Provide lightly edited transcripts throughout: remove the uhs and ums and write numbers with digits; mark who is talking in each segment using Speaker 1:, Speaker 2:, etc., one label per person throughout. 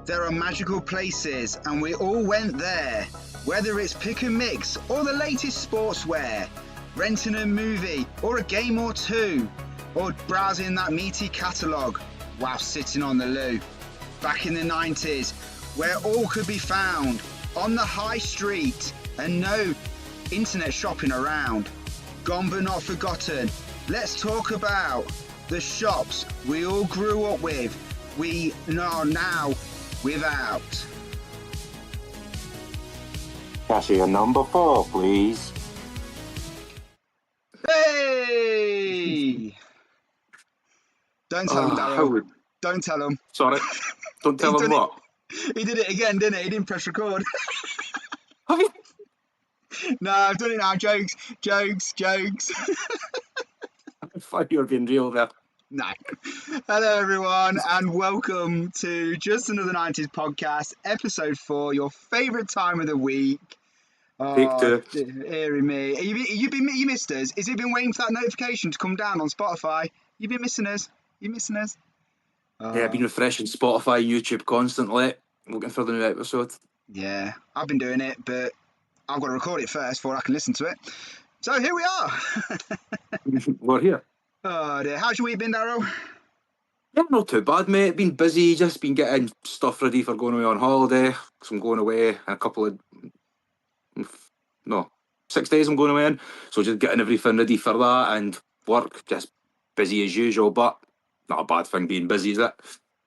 Speaker 1: There are magical places, and we all went there. Whether it's pick and mix or the latest sportswear, renting a movie or a game or two, or browsing that meaty catalogue while sitting on the loo. Back in the 90s, where all could be found on the high street and no internet shopping around. Gone but not forgotten. Let's talk about the shops we all grew up with. We are now without.
Speaker 2: Cashier number 4, please.
Speaker 1: Hey! Don't tell him, Daryl. Don't tell him.
Speaker 2: Sorry. Don't tell him what?
Speaker 1: He did it again, didn't he? He didn't press record.
Speaker 2: Have you?
Speaker 1: No, I've done it now. Jokes.
Speaker 2: I thought you were being real there.
Speaker 1: No. Hello, everyone, and welcome to Just Another 90s Podcast, episode 4, your favourite time of the week.
Speaker 2: Take 2.
Speaker 1: Hearing me. You missed us. Has it been waiting for that notification to come down on Spotify? You've been missing us. You missing us?
Speaker 2: Yeah, I've been refreshing Spotify, YouTube constantly, looking for the new episode.
Speaker 1: Yeah, I've been doing it, but I've got to record it first before I can listen to it. So here we are.
Speaker 2: We're here.
Speaker 1: Oh dear. How's your week been, Daryl?
Speaker 2: Yeah, not too bad, mate. Been busy, just been getting stuff ready for going away on holiday. Because I'm going away in a couple of... 6 days I'm going away in. So just getting everything ready for that and work, just busy as usual, but not a bad thing being busy, is it?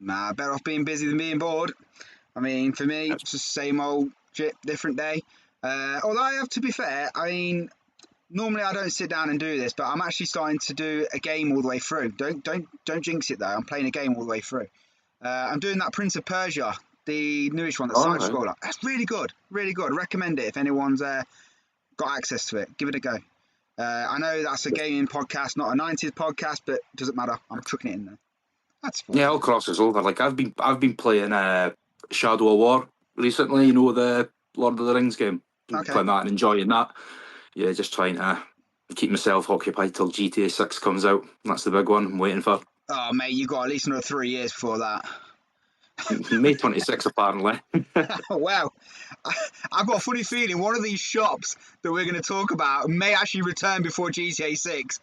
Speaker 1: Nah, better off being busy than being bored. I mean, for me, it's just the same old shit, different day. Although I have to be fair, I mean, normally I don't sit down and do this, but I'm actually starting to do a game all the way through. Don't jinx it though. I'm playing a game all the way through. I'm doing that Prince of Persia, the newest one, the side scroller. That's really good, really good. Recommend it if anyone's got access to it. Give it a go. I know that's a gaming podcast, not a 90s podcast, but it doesn't matter. I'm chucking it in there. That's fun.
Speaker 2: Yeah, I'll cross us over. Like I've been playing Shadow of War recently. You know, the Lord of the Rings game.
Speaker 1: Okay.
Speaker 2: Playing that and enjoying that. Yeah, just trying to keep myself occupied till GTA 6 comes out. That's the big one I'm waiting for.
Speaker 1: Oh mate, you got at least another 3 years before that.
Speaker 2: May 26 apparently.
Speaker 1: Wow. I've got a funny feeling one of these shops that we're going to talk about may actually return before GTA 6.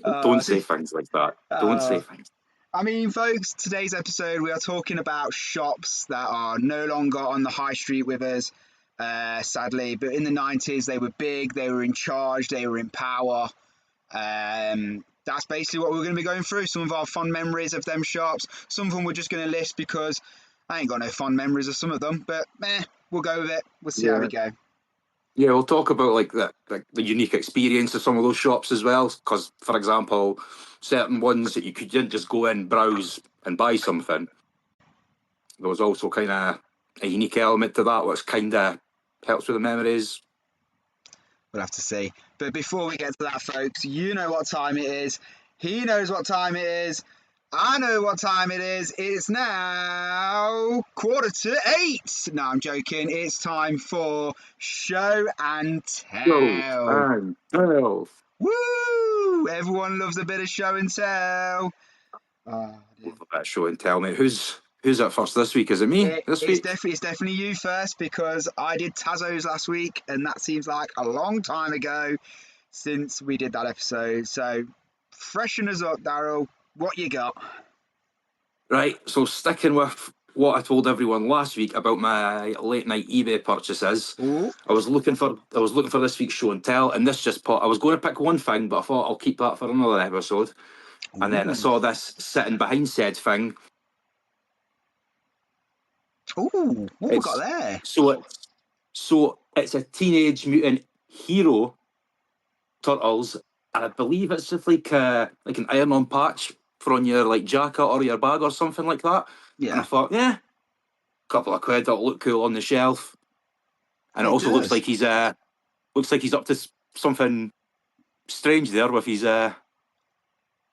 Speaker 2: Don't say things like that. Don't say things.
Speaker 1: I mean, folks, today's episode we are talking about shops that are no longer on the high street with us, sadly. But in the 90s, they were big, they were in charge, they were in power. That's basically what we're going to be going through. Some of our fond memories of them shops. Some of them we're just going to list because I ain't got no fond memories of some of them. But we'll go with it. We'll see how we go.
Speaker 2: Yeah, we'll talk about like the unique experience of some of those shops as well. Because, for example, certain ones that you didn't just go in, browse and buy something. There was also kind of a unique element to that, which kind of helps with the memories.
Speaker 1: We'll have to see. But before we get to that, folks, you know what time it is. He knows what time it is. I know what time it is. It's now 7:45. No, I'm joking. It's time for Show and Tell.
Speaker 2: Show and Tell.
Speaker 1: Woo! Everyone loves a bit of show and tell.
Speaker 2: That show and tell, mate. Who's up first this week? Is it me this week?
Speaker 1: It's definitely you first because I did Tazos last week and that seems like a long time ago since we did that episode. So freshen us up, Daryl. What you got?
Speaker 2: Right, so sticking with what I told everyone last week about my late night eBay purchases.
Speaker 1: Ooh.
Speaker 2: I was looking for this week's show and tell, and this just I was going to pick one thing, but I thought I'll keep that for another episode.
Speaker 1: Ooh.
Speaker 2: And then I saw this sitting behind said thing.
Speaker 1: Ooh, what we got there?
Speaker 2: So it's a Teenage Mutant Hero Turtles, and I believe it's just like an iron-on patch for on your like jacket or your bag or something like that.
Speaker 1: Yeah.
Speaker 2: And I thought, a couple of quid, that'll look cool on the shelf. And it also looks like he's up to something strange there with his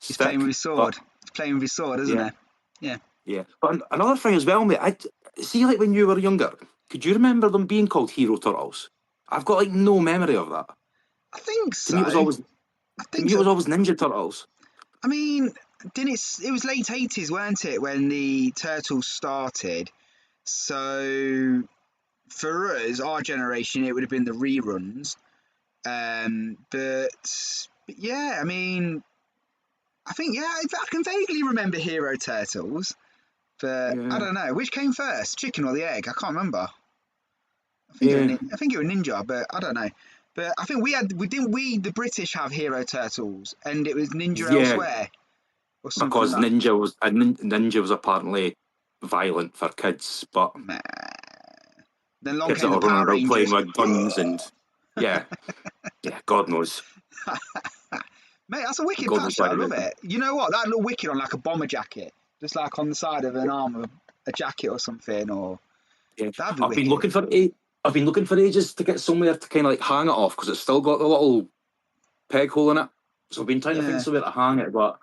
Speaker 1: He's playing with his sword. He's playing with his sword, isn't it? Yeah.
Speaker 2: Yeah. But another thing as well, mate, I see, like when you were younger, could you remember them being called Hero Turtles? I've got like no memory of that.
Speaker 1: I think so.
Speaker 2: To me, it was always Ninja Turtles.
Speaker 1: I mean, it was late 80s, weren't it, when the Turtles started? So for us, our generation, it would have been the reruns. But yeah, I mean, I think, yeah, I can vaguely remember Hero Turtles, but I
Speaker 2: Yeah,
Speaker 1: don't know which came first, chicken or the egg. I can't remember.
Speaker 2: yeah,
Speaker 1: I think it was Ninja, but I don't know. But I think the British have Hero Turtles, and it was Ninja
Speaker 2: yeah.
Speaker 1: elsewhere or something
Speaker 2: Because
Speaker 1: like.
Speaker 2: Ninja was apparently violent for kids, but
Speaker 1: Meh. Then along
Speaker 2: kids that
Speaker 1: came the
Speaker 2: are running
Speaker 1: Power
Speaker 2: about playing
Speaker 1: Rangers.
Speaker 2: with guns and yeah, yeah. God knows,
Speaker 1: Mate, that's a wicked
Speaker 2: God knows
Speaker 1: patch.
Speaker 2: why
Speaker 1: I
Speaker 2: they
Speaker 1: love
Speaker 2: made them.
Speaker 1: it. You know what? That looked wicked on like a bomber jacket, just like on the side of an arm of a jacket or something. Or
Speaker 2: Yeah,
Speaker 1: that'd be
Speaker 2: I've been
Speaker 1: wicked.
Speaker 2: looking for I've been looking for ages to get somewhere to kind of like hang it off because it's still got the little peg hole in it. So I've been trying to find
Speaker 1: Yeah.
Speaker 2: somewhere to hang it, but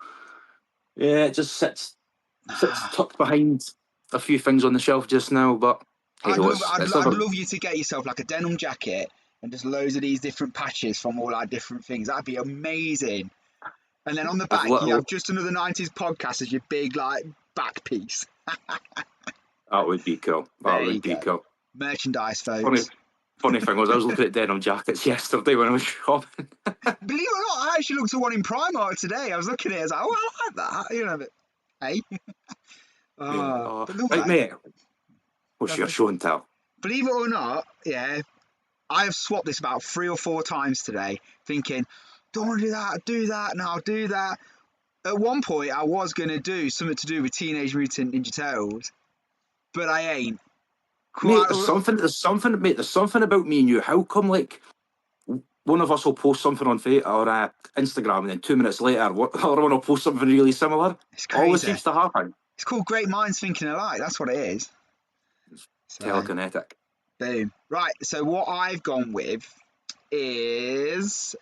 Speaker 2: yeah, it just sits tucked behind a few things on the shelf just now. But hey, it's
Speaker 1: I'd
Speaker 2: never.
Speaker 1: love you to get yourself like a denim jacket and just loads of these different patches from all like different things. That'd be amazing. And then on the
Speaker 2: I've
Speaker 1: back, you have
Speaker 2: little.
Speaker 1: just another 90s podcast as your big like back piece.
Speaker 2: That would be cool. That
Speaker 1: There you
Speaker 2: would be
Speaker 1: go.
Speaker 2: cool.
Speaker 1: Merchandise,
Speaker 2: Funny,
Speaker 1: folks.
Speaker 2: funny thing was, I was looking at denim jackets yesterday when I was shopping.
Speaker 1: Believe it or not, I actually looked at one in Primark today. I was looking at it, I was like, oh, I like that. You know, but hey.
Speaker 2: Yeah.
Speaker 1: But love
Speaker 2: Right,
Speaker 1: that.
Speaker 2: mate. What's your
Speaker 1: Lovely.
Speaker 2: show and tell?
Speaker 1: Believe it or not, yeah, I have swapped this about 3 or 4 times today, thinking, don't want to do that, do that, no, I'll do that. At one point, I was going to do something to do with Teenage Mutant Ninja Turtles, but I ain't.
Speaker 2: Mate,
Speaker 1: Quite.
Speaker 2: there's something about me and you. How come, like, one of us will post something on Facebook or Instagram, and then 2 minutes later, the other one will post something really similar?
Speaker 1: It's
Speaker 2: Always
Speaker 1: crazy.
Speaker 2: seems to happen.
Speaker 1: It's called Great Minds Thinking Alike. That's what it is.
Speaker 2: It's
Speaker 1: So,
Speaker 2: telekinetic.
Speaker 1: boom. Right. So, what I've gone with is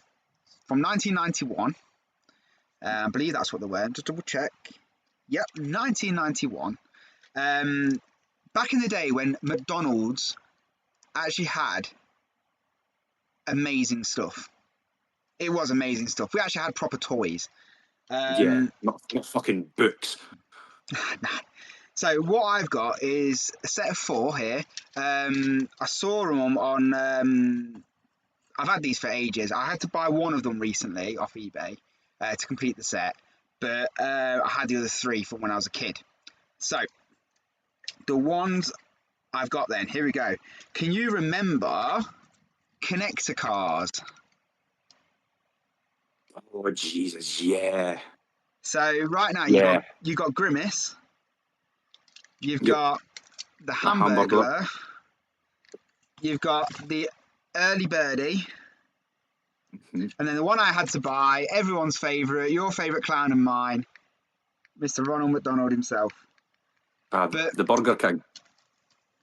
Speaker 1: from 1991. I believe that's what they were. Just double check. Yep, 1991. Back in the day when McDonald's actually had amazing stuff. It was amazing stuff. We actually had proper toys.
Speaker 2: Yeah,
Speaker 1: Um,
Speaker 2: not fucking books.
Speaker 1: so what I've got is a set of 4 here. I saw them on. I've had these for ages. I had to buy one of them recently off eBay to complete the set, but I had the other 3 from when I was a kid. So the ones I've got then, here we go. Can you remember connector cars?
Speaker 2: Oh Jesus, yeah,
Speaker 1: So right now
Speaker 2: yeah.
Speaker 1: you got Grimace, you've
Speaker 2: Yep,
Speaker 1: got the
Speaker 2: the Hamburglar.
Speaker 1: Hamburglar, you've got the Early Birdie,
Speaker 2: Mhm.
Speaker 1: and then the one I had to buy, everyone's favourite, your favourite clown and mine, Mr. Ronald McDonald himself. But
Speaker 2: The Burger King.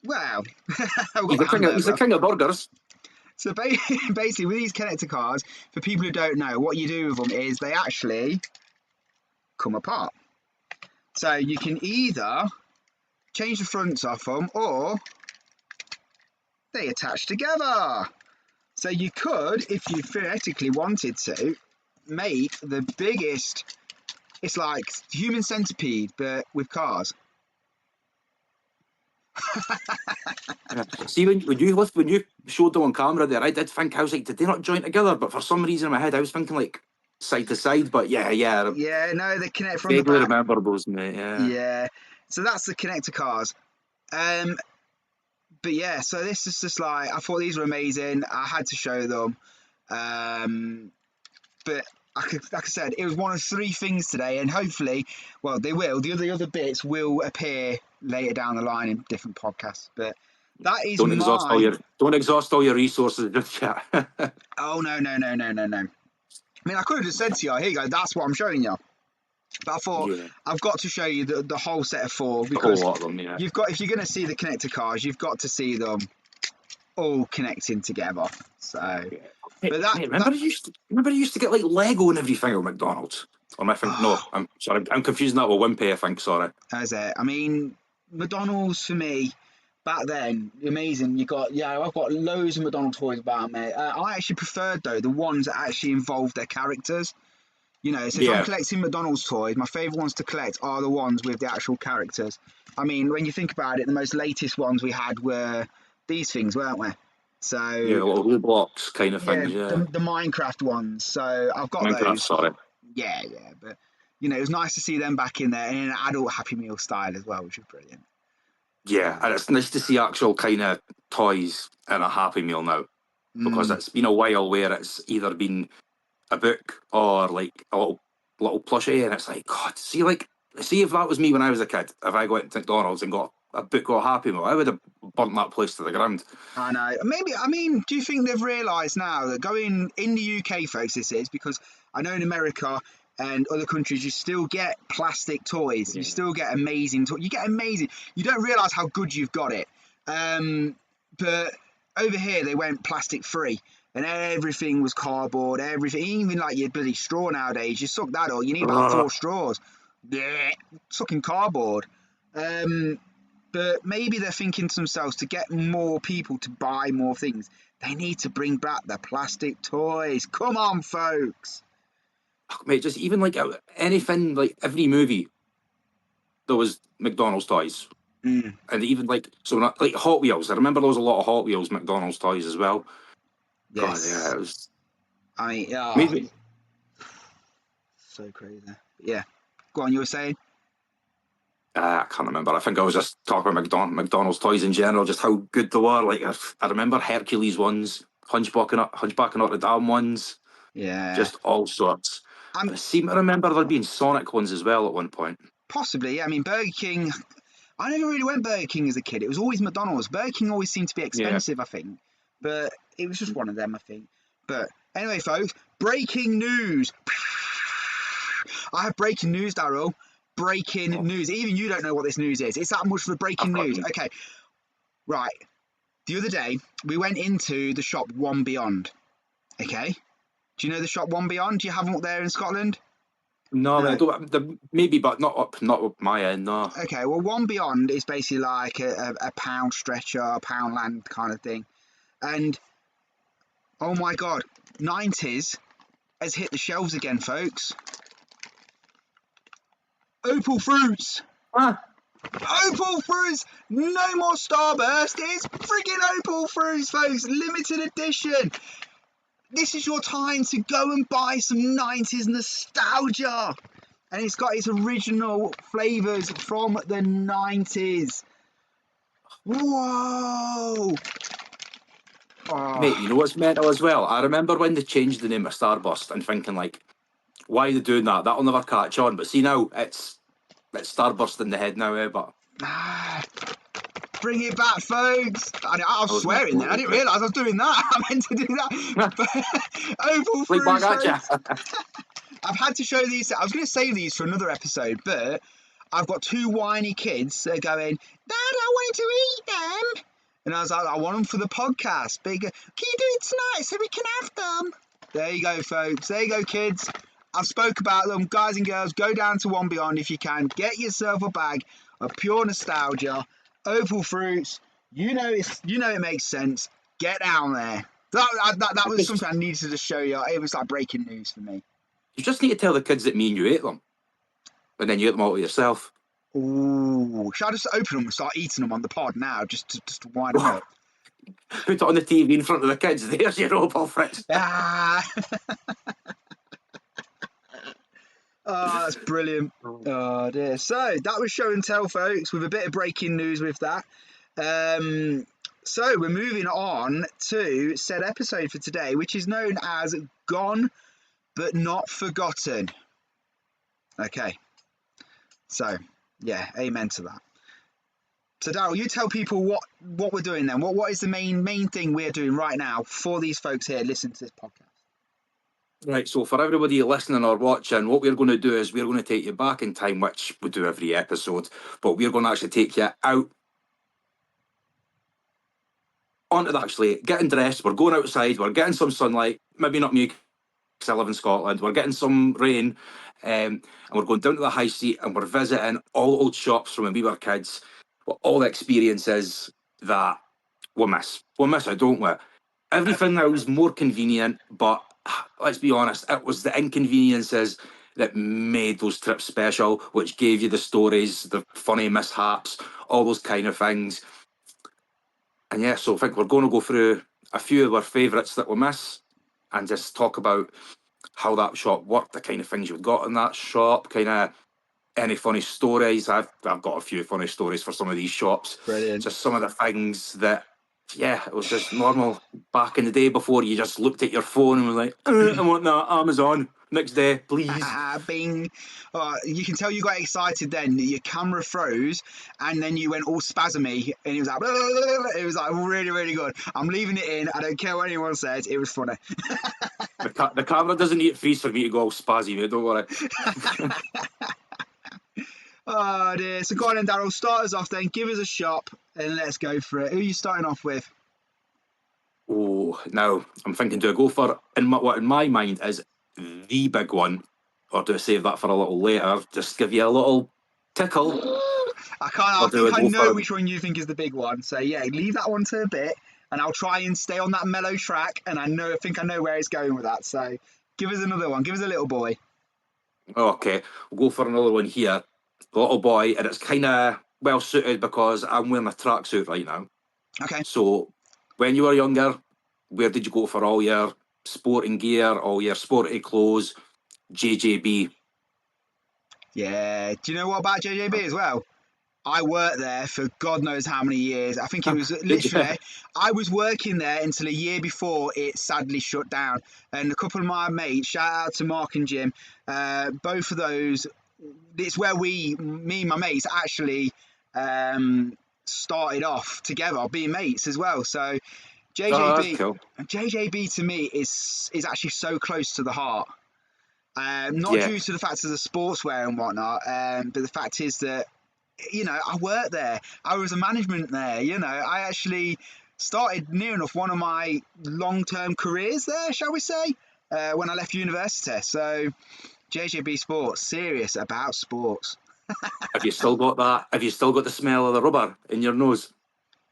Speaker 1: well, I've
Speaker 2: He's
Speaker 1: got
Speaker 2: the
Speaker 1: the
Speaker 2: king. He's the
Speaker 1: Hamburglar.
Speaker 2: king of burgers.
Speaker 1: So basically, with these connector cars, for people who don't know, what you do with them is they actually come apart. So you can either change the fronts off them or they attach together. So you could, if you theoretically wanted to, make the biggest, it's like human centipede, but with cars.
Speaker 2: See, when you showed them on camera there, I did think, I was like, did they not join together? But for some reason in my head, I was thinking like side to side. But yeah,
Speaker 1: Yeah, no, they connect from the
Speaker 2: vaguely
Speaker 1: back.
Speaker 2: remember those, mate. Yeah.
Speaker 1: Yeah. So that's the connector cars. Um, but yeah, so this is just like, I thought these were amazing. I had to show them. But like I said, it was one of 3 things today, and hopefully, well, they will. The other bits will appear later down the line in different podcasts. But that is my.
Speaker 2: Don't exhaust all your resources just yet.
Speaker 1: Oh no no no no no no! I mean, I could have just said to you, "Here you go, that's what I'm showing you." But I thought
Speaker 2: Yeah,
Speaker 1: I've got to show you the whole set of 4
Speaker 2: a whole
Speaker 1: because
Speaker 2: lot of them. Yeah.
Speaker 1: you've got if you're going to see the connector cars, you've got to see them all connecting together. So,
Speaker 2: Yeah. Mate,
Speaker 1: but that
Speaker 2: remember you used to get like Lego and everything at McDonald's. Or am I think no, I'm sorry, I'm confusing that with Wimpy, I think, sorry.
Speaker 1: as it. I mean, McDonald's for me back then, amazing. I've got loads of McDonald's toys about, mate. I actually preferred though the ones that actually involved their characters. You know, so if I'm
Speaker 2: Yeah.
Speaker 1: collecting McDonald's toys, my favourite ones to collect are the ones with the actual characters. I mean, when you think about it, the most latest ones we had were these things, weren't we?
Speaker 2: Yeah,
Speaker 1: So
Speaker 2: little Roblox kind of
Speaker 1: yeah,
Speaker 2: things, yeah.
Speaker 1: the Minecraft ones. So I've got
Speaker 2: Minecraft,
Speaker 1: those.
Speaker 2: sorry.
Speaker 1: Yeah, yeah, but you know, it was nice to see them back in there in an adult Happy Meal style as well, which was brilliant.
Speaker 2: Yeah, and it's nice to see actual kind of toys in a Happy Meal now, because
Speaker 1: Mm,
Speaker 2: it's been a while where it's either been a book or like a little plushie, and it's like, God, see if that was me when I was a kid, if I went to McDonald's and got a book or a Happy Meal, I would have burnt that place to the ground.
Speaker 1: I know. Maybe, I mean, do you think they've realised now that going in the UK, folks, this is because I know in America and other countries you still get plastic toys. You
Speaker 2: Yeah.
Speaker 1: still get amazing toys. You get amazing. You don't realise how good you've got it. But over here they went plastic free. And everything was cardboard, everything, even like your bloody straw nowadays. You suck that up, you need about
Speaker 2: Uh,
Speaker 1: 4 straws. Yeah, sucking cardboard. Um, but maybe they're thinking to themselves to get more people to buy more things. They need to bring back the plastic toys. Come on, folks.
Speaker 2: Mate, just even like anything, like every movie, there was McDonald's toys.
Speaker 1: Mm,
Speaker 2: And even like, so not, like Hot Wheels, I remember there was a lot of Hot Wheels McDonald's toys as well. God, yeah,
Speaker 1: yes.
Speaker 2: it was
Speaker 1: I mean,
Speaker 2: maybe.
Speaker 1: so crazy. But yeah. Go on, you were saying?
Speaker 2: I can't remember. I think I was just talking about McDonald's toys in general, just how good they were. Like I remember Hercules ones, Hunchback of Notre Dame ones,
Speaker 1: Yeah.
Speaker 2: just all sorts.
Speaker 1: I'm
Speaker 2: And I seem to remember there being Sonic ones as well at one point.
Speaker 1: possibly, yeah. I mean, Burger King. I never really went Burger King as a kid. It was always McDonald's. Burger King always seemed to be
Speaker 2: Yeah.
Speaker 1: expensive, I think. But it was just one of them, I think. But anyway, folks, breaking news. I have breaking news, Daryl. Breaking
Speaker 2: Oh,
Speaker 1: news. Even you don't know what this news is. It's that much for breaking
Speaker 2: I've got
Speaker 1: news.
Speaker 2: you.
Speaker 1: Okay, right. The other day, we went into the shop One Beyond. Okay. Do you know the shop One Beyond? Do you have them up there in Scotland?
Speaker 2: No, I
Speaker 1: No.
Speaker 2: don't. Maybe, but not up my end. No.
Speaker 1: Okay, well, One Beyond is basically like a pound stretcher, a pound land kind of thing. And oh my god, 90s has hit the shelves again, folks. Opal Fruits!
Speaker 2: Ah,
Speaker 1: Opal Fruits! No more Starburst, it's friggin' Opal Fruits, folks! Limited edition! This is your time to go and buy some 90s nostalgia! And it's got its original flavours from the 90s. Whoa!
Speaker 2: mate,
Speaker 1: Oh,
Speaker 2: you know what's mental as well? I remember when they changed the name of Starburst and thinking like, why are they doing that? That'll never catch on. But see now, it's Starburst in the head now, But
Speaker 1: ah, bring it back, folks. I was
Speaker 2: I was meant
Speaker 1: swearing then. I
Speaker 2: to
Speaker 1: didn't realise I was doing that. I meant to do that. But Opal
Speaker 2: right back
Speaker 1: Fruits,
Speaker 2: at ya.
Speaker 1: folks. I've had to show these. I was going to save these for another episode, but I've got two whiny kids that are going, Dad, I want to eat them. And I was like, I want them for the podcast. But he go, can you do it tonight so we can have them? There you go, folks. There you go, kids. I've spoke about them. Guys and girls, go down to One Beyond if you can. Get yourself a bag of pure nostalgia. Opal Fruits. You know it makes sense. Get down there. That was
Speaker 2: Just,
Speaker 1: something I needed to show you. It was like breaking news for me.
Speaker 2: you just need to tell the kids that me and you ate them, and then you ate them all to yourself.
Speaker 1: Ooh, should I just open them and start eating them on the pod now, just to wind them up?
Speaker 2: Put it on the TV in front of the kids. There's your Opal Fritz.
Speaker 1: Ah, oh, that's brilliant. Oh dear. So that was show and tell, folks, with a bit of breaking news with that. Um, so we're moving on to said episode for today, which is known as Gone But Not Forgotten. Okay. So yeah, amen to that. So Daryl, you tell people what we're doing then. What is the main thing we're doing right now for these folks here listening to this podcast?
Speaker 2: Right, so for everybody listening or watching, what we're going to do is we're going to take you back in time, which we do every episode, but we're going to actually take you out onto actually getting dressed. We're going outside, we're getting some sunlight, maybe not me because I live in Scotland, we're getting some rain, and we're going down to the high street and we're visiting all old shops from when we were kids, with all the experiences that we miss. We miss it, don't we? Everything now is more convenient, but let's be honest, it was the inconveniences that made those trips special, which gave you the stories, the funny mishaps, all those kind of things. And yeah, so I think we're going to go through a few of our favourites that we miss and just talk about how that shop worked, the kind of things you've got in that shop, kind of any funny stories. I've got a few funny stories for some of these shops.
Speaker 1: Brilliant.
Speaker 2: Just some of the things that, yeah, it was just normal back in the day before you just looked at your phone and was like, I want that Amazon next day, please.
Speaker 1: Bing. You can tell you got excited then. Your camera froze and then you went all spasmy and it was like, it was like really, really good. I'm leaving it in. I don't care what anyone says. It was funny.
Speaker 2: The camera doesn't need to freeze for me to go all spazzy, mate, don't worry.
Speaker 1: Oh dear. So go on then, Daryl. Start us off then. Give us a shop and let's go for it. Who are you starting off with?
Speaker 2: Oh, now I'm thinking, do I go for what in my mind is the big one, or do I save that for a little later? Just give you a little tickle,
Speaker 1: I can't. I
Speaker 2: or do I
Speaker 1: think I
Speaker 2: go
Speaker 1: know
Speaker 2: for
Speaker 1: which one you think is the big one. So yeah, leave that one to a bit, and I'll try and stay on that mellow track. And I think I know where it's going with that. So give us another one. Give us a little boy.
Speaker 2: Okay, we'll go for another one here. Little boy, and it's kind of well suited because I'm wearing a tracksuit right now.
Speaker 1: Okay.
Speaker 2: So, when you were younger, where did you go for all your sporting gear, all your sporty clothes? JJB.
Speaker 1: Yeah. Do you know what about JJB as well? I worked there for God knows how many years. I think it was
Speaker 2: Did you?
Speaker 1: literally, I was working there until a year before it sadly shut down. And a couple of my mates, shout out to Mark and Jim, both of those, it's where me and my mates actually started off together, being mates as well. So
Speaker 2: Oh, that's
Speaker 1: JJB,
Speaker 2: cool.
Speaker 1: JJB to me is actually so close to the heart. Not
Speaker 2: Yeah.
Speaker 1: due to the fact of the sportswear and whatnot, but the fact is that I worked there. I was a management there. I actually started near enough one of my long-term careers there, shall we say, when I left university. So JJB Sports, serious about sports.
Speaker 2: Have you still got that? Have you still got the smell of the rubber in your nose?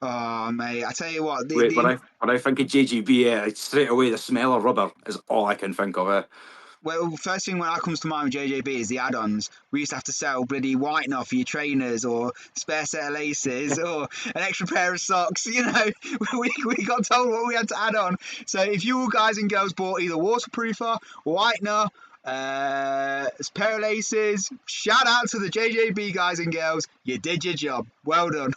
Speaker 1: Oh, mate, I tell you what,
Speaker 2: Wait, when I think of JGB, straight away the smell of rubber is all I can think of.
Speaker 1: well, first thing when that comes to mind with JJB is the add-ons. We used to have to sell bloody whitener for your trainers or spare set of laces or an extra pair of socks. We got told what we had to add on. So if you guys and girls bought either waterproofer, whitener, a pair of laces, shout out to the JJB guys and girls. You did your job. Well done.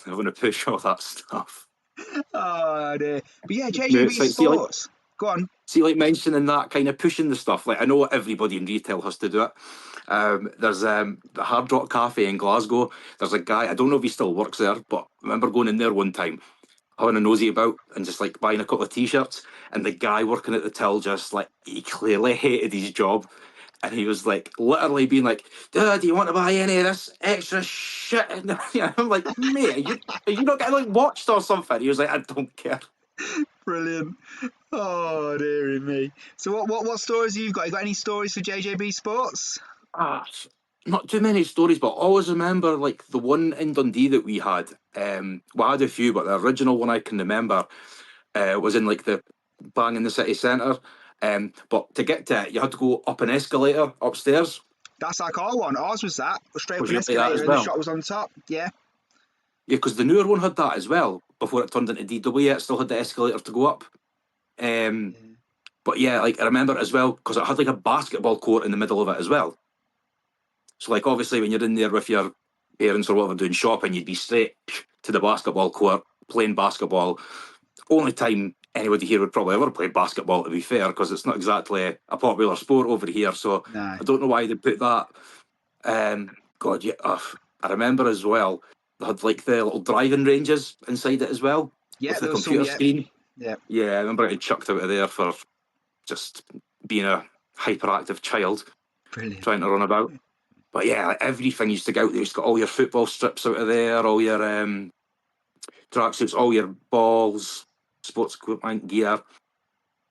Speaker 2: I want to push all that stuff.
Speaker 1: Oh dear. But yeah,
Speaker 2: Mate,
Speaker 1: JJB
Speaker 2: see, like,
Speaker 1: Sports. Go on.
Speaker 2: mentioning that kind of pushing the stuff. Like I know everybody in retail has to do it. There's the Hard Rock Cafe in Glasgow. There's a guy, I don't know if he still works there, but I remember going in there one time, having a nosy about and just like buying a couple of t-shirts, and the guy working at the till just like he clearly hated his job. And he was like literally being like, "Dude, do you want to buy any of this extra shit?" And I'm like, "Mate, are you not getting like watched or something?" He was like, "I don't care."
Speaker 1: Brilliant. Oh dearie me. So what stories have you got? You got any stories for JJB Sports?
Speaker 2: Ah, not too many stories, but I always remember like the one in Dundee that we had. Well, I had a few, but the original one I can remember was in like the bang in the city centre. But to get to it, you had to go up an escalator upstairs.
Speaker 1: That's like our one. Ours was that. Straight up
Speaker 2: Was
Speaker 1: an
Speaker 2: you like that
Speaker 1: escalator
Speaker 2: as
Speaker 1: and the
Speaker 2: well?
Speaker 1: shop was on top. Yeah.
Speaker 2: Yeah, because the newer one had that as well before it turned into DW. It still had the escalator to go up. Um, but yeah, like I remember it as well because it had like a basketball court in the middle of it as well. So like obviously when you're in there with your parents or whatever doing shopping, you'd be straight to the basketball court playing basketball. Only time anybody here would probably ever play basketball, to be fair, because it's not exactly a popular sport over here. So
Speaker 1: No.
Speaker 2: I don't know why they put that. God, yeah, I remember as well. They had like the little driving ranges inside it as well
Speaker 1: Yeah,
Speaker 2: with the
Speaker 1: there was some.
Speaker 2: computer
Speaker 1: Yeah.
Speaker 2: screen.
Speaker 1: Yeah.
Speaker 2: Yeah, I remember getting chucked out of there for just being a hyperactive child
Speaker 1: Brilliant.
Speaker 2: trying to run about. But yeah, like everything used to go out there. You used to get all your football strips out of there, all your tracksuits, all your balls, sports equipment, gear,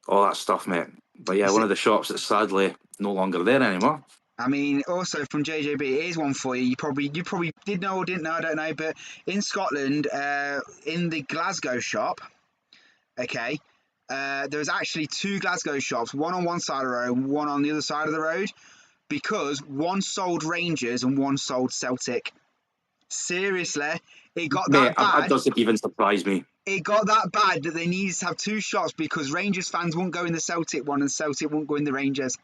Speaker 2: all that stuff, mate. But yeah,
Speaker 1: You
Speaker 2: one
Speaker 1: see,
Speaker 2: of the shops that's sadly no longer there anymore.
Speaker 1: I mean, also from JJB, here's one for you. You probably did know or didn't know. I don't know, but in Scotland, in the Glasgow shop, okay, there was actually 2 Glasgow shops, one on one side of the road and one on the other side of the road, because one sold Rangers and one sold Celtic. Seriously, it got
Speaker 2: Mate,
Speaker 1: that
Speaker 2: that
Speaker 1: bad.
Speaker 2: doesn't even surprise me.
Speaker 1: It got that bad that they needed to have 2 shops because Rangers fans wouldn't go in the Celtic one and Celtic wouldn't go in the Rangers.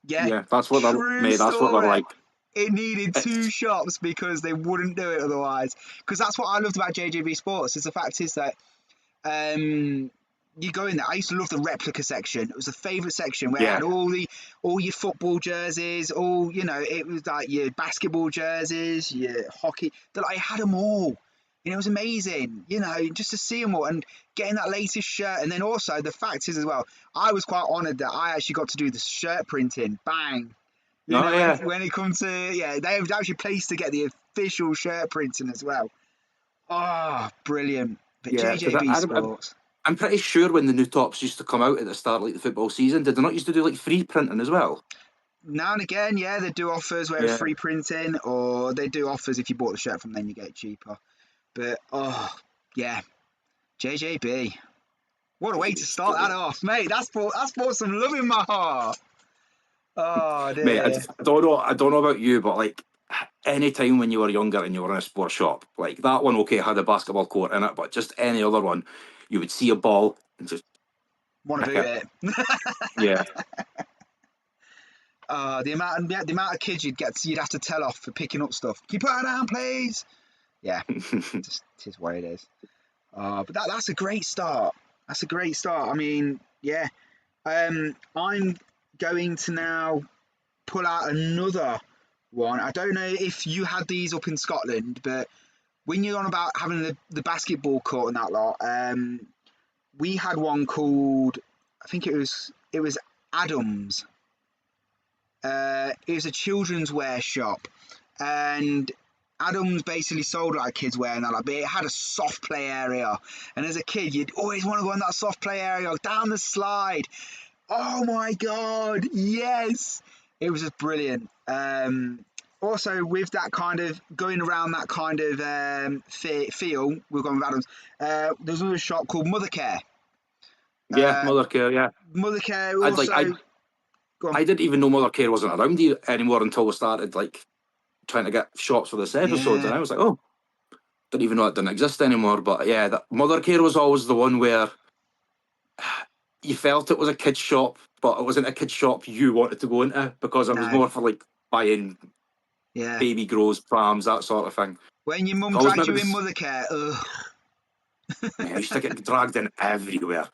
Speaker 1: Yeah,
Speaker 2: Yeah, that's what they're,
Speaker 1: true
Speaker 2: mate. That's what they're
Speaker 1: story.
Speaker 2: like.
Speaker 1: It needed 2
Speaker 2: It's,
Speaker 1: shops because they wouldn't do it otherwise. Because that's what I loved about JJB Sports. Is the fact is that you go in there. I used to love the replica section. It was a favourite section where it
Speaker 2: yeah,
Speaker 1: had all your football jerseys, it was like your basketball jerseys, your hockey. That I had them all. It was amazing, just to see them all and getting that latest shirt. And then also the fact is as well, I was quite honoured that I actually got to do the shirt printing. Bang.
Speaker 2: no, yeah,
Speaker 1: When it comes to, they have actually placed to get the official shirt printing as well. Oh, brilliant. But
Speaker 2: yeah. Because
Speaker 1: JJB Sports.
Speaker 2: I'm pretty sure when the new tops used to come out at the start, like the football season, did they not used to do like free printing as well?
Speaker 1: Now and again, yeah, they do offers where it's
Speaker 2: Yeah.
Speaker 1: free printing, or they do offers if you bought the shirt from them, you get it cheaper. But, yeah, JJB. What a way to start that off, mate. That's brought some love in my heart. Oh,
Speaker 2: Mate,
Speaker 1: dear.
Speaker 2: I don't know about you, but like any time when you were younger and you were in a sports shop, like that one, okay, had a basketball court in it, but just any other one, you would see a ball and just
Speaker 1: Want to
Speaker 2: pick
Speaker 1: boot
Speaker 2: it.
Speaker 1: it.
Speaker 2: Yeah,
Speaker 1: The amount of kids you'd have to tell off for picking up stuff. Can you put it down, please? Yeah, just tis what it is. But that's a great start. That's a great start. I mean, yeah. I'm going to now pull out another one. I don't know if you had these up in Scotland, but when you're on about having the basketball court and that lot, we had one called, I think it was Adams. It was a children's wear shop, and Adams basically sold like kids wear and that, but it had a soft play area. And as a kid, you'd always want to go in that soft play area, down the slide. Oh my god, yes! It was just brilliant. Also, with that kind of going around that kind of feel, we're going with Adams. There's another shop called Mother Care.
Speaker 2: yeah, Mother Care. Yeah,
Speaker 1: Mother Care
Speaker 2: I'd like
Speaker 1: also. Go on.
Speaker 2: I didn't even know Mother Care wasn't around anymore until we started like trying to get shops for this episode,
Speaker 1: Yeah,
Speaker 2: and I was like, oh, didn't even know it didn't exist anymore. But yeah, that Mother Care was always the one where you felt it was a kid's shop, but it wasn't a kid's shop you wanted to go into because it was
Speaker 1: no,
Speaker 2: more for like buying
Speaker 1: yeah.
Speaker 2: baby grows, prams, that sort of thing.
Speaker 1: When your mum
Speaker 2: I always
Speaker 1: dragged
Speaker 2: remember
Speaker 1: you in
Speaker 2: this,
Speaker 1: Mother Care, ugh.
Speaker 2: man, I used to get dragged in everywhere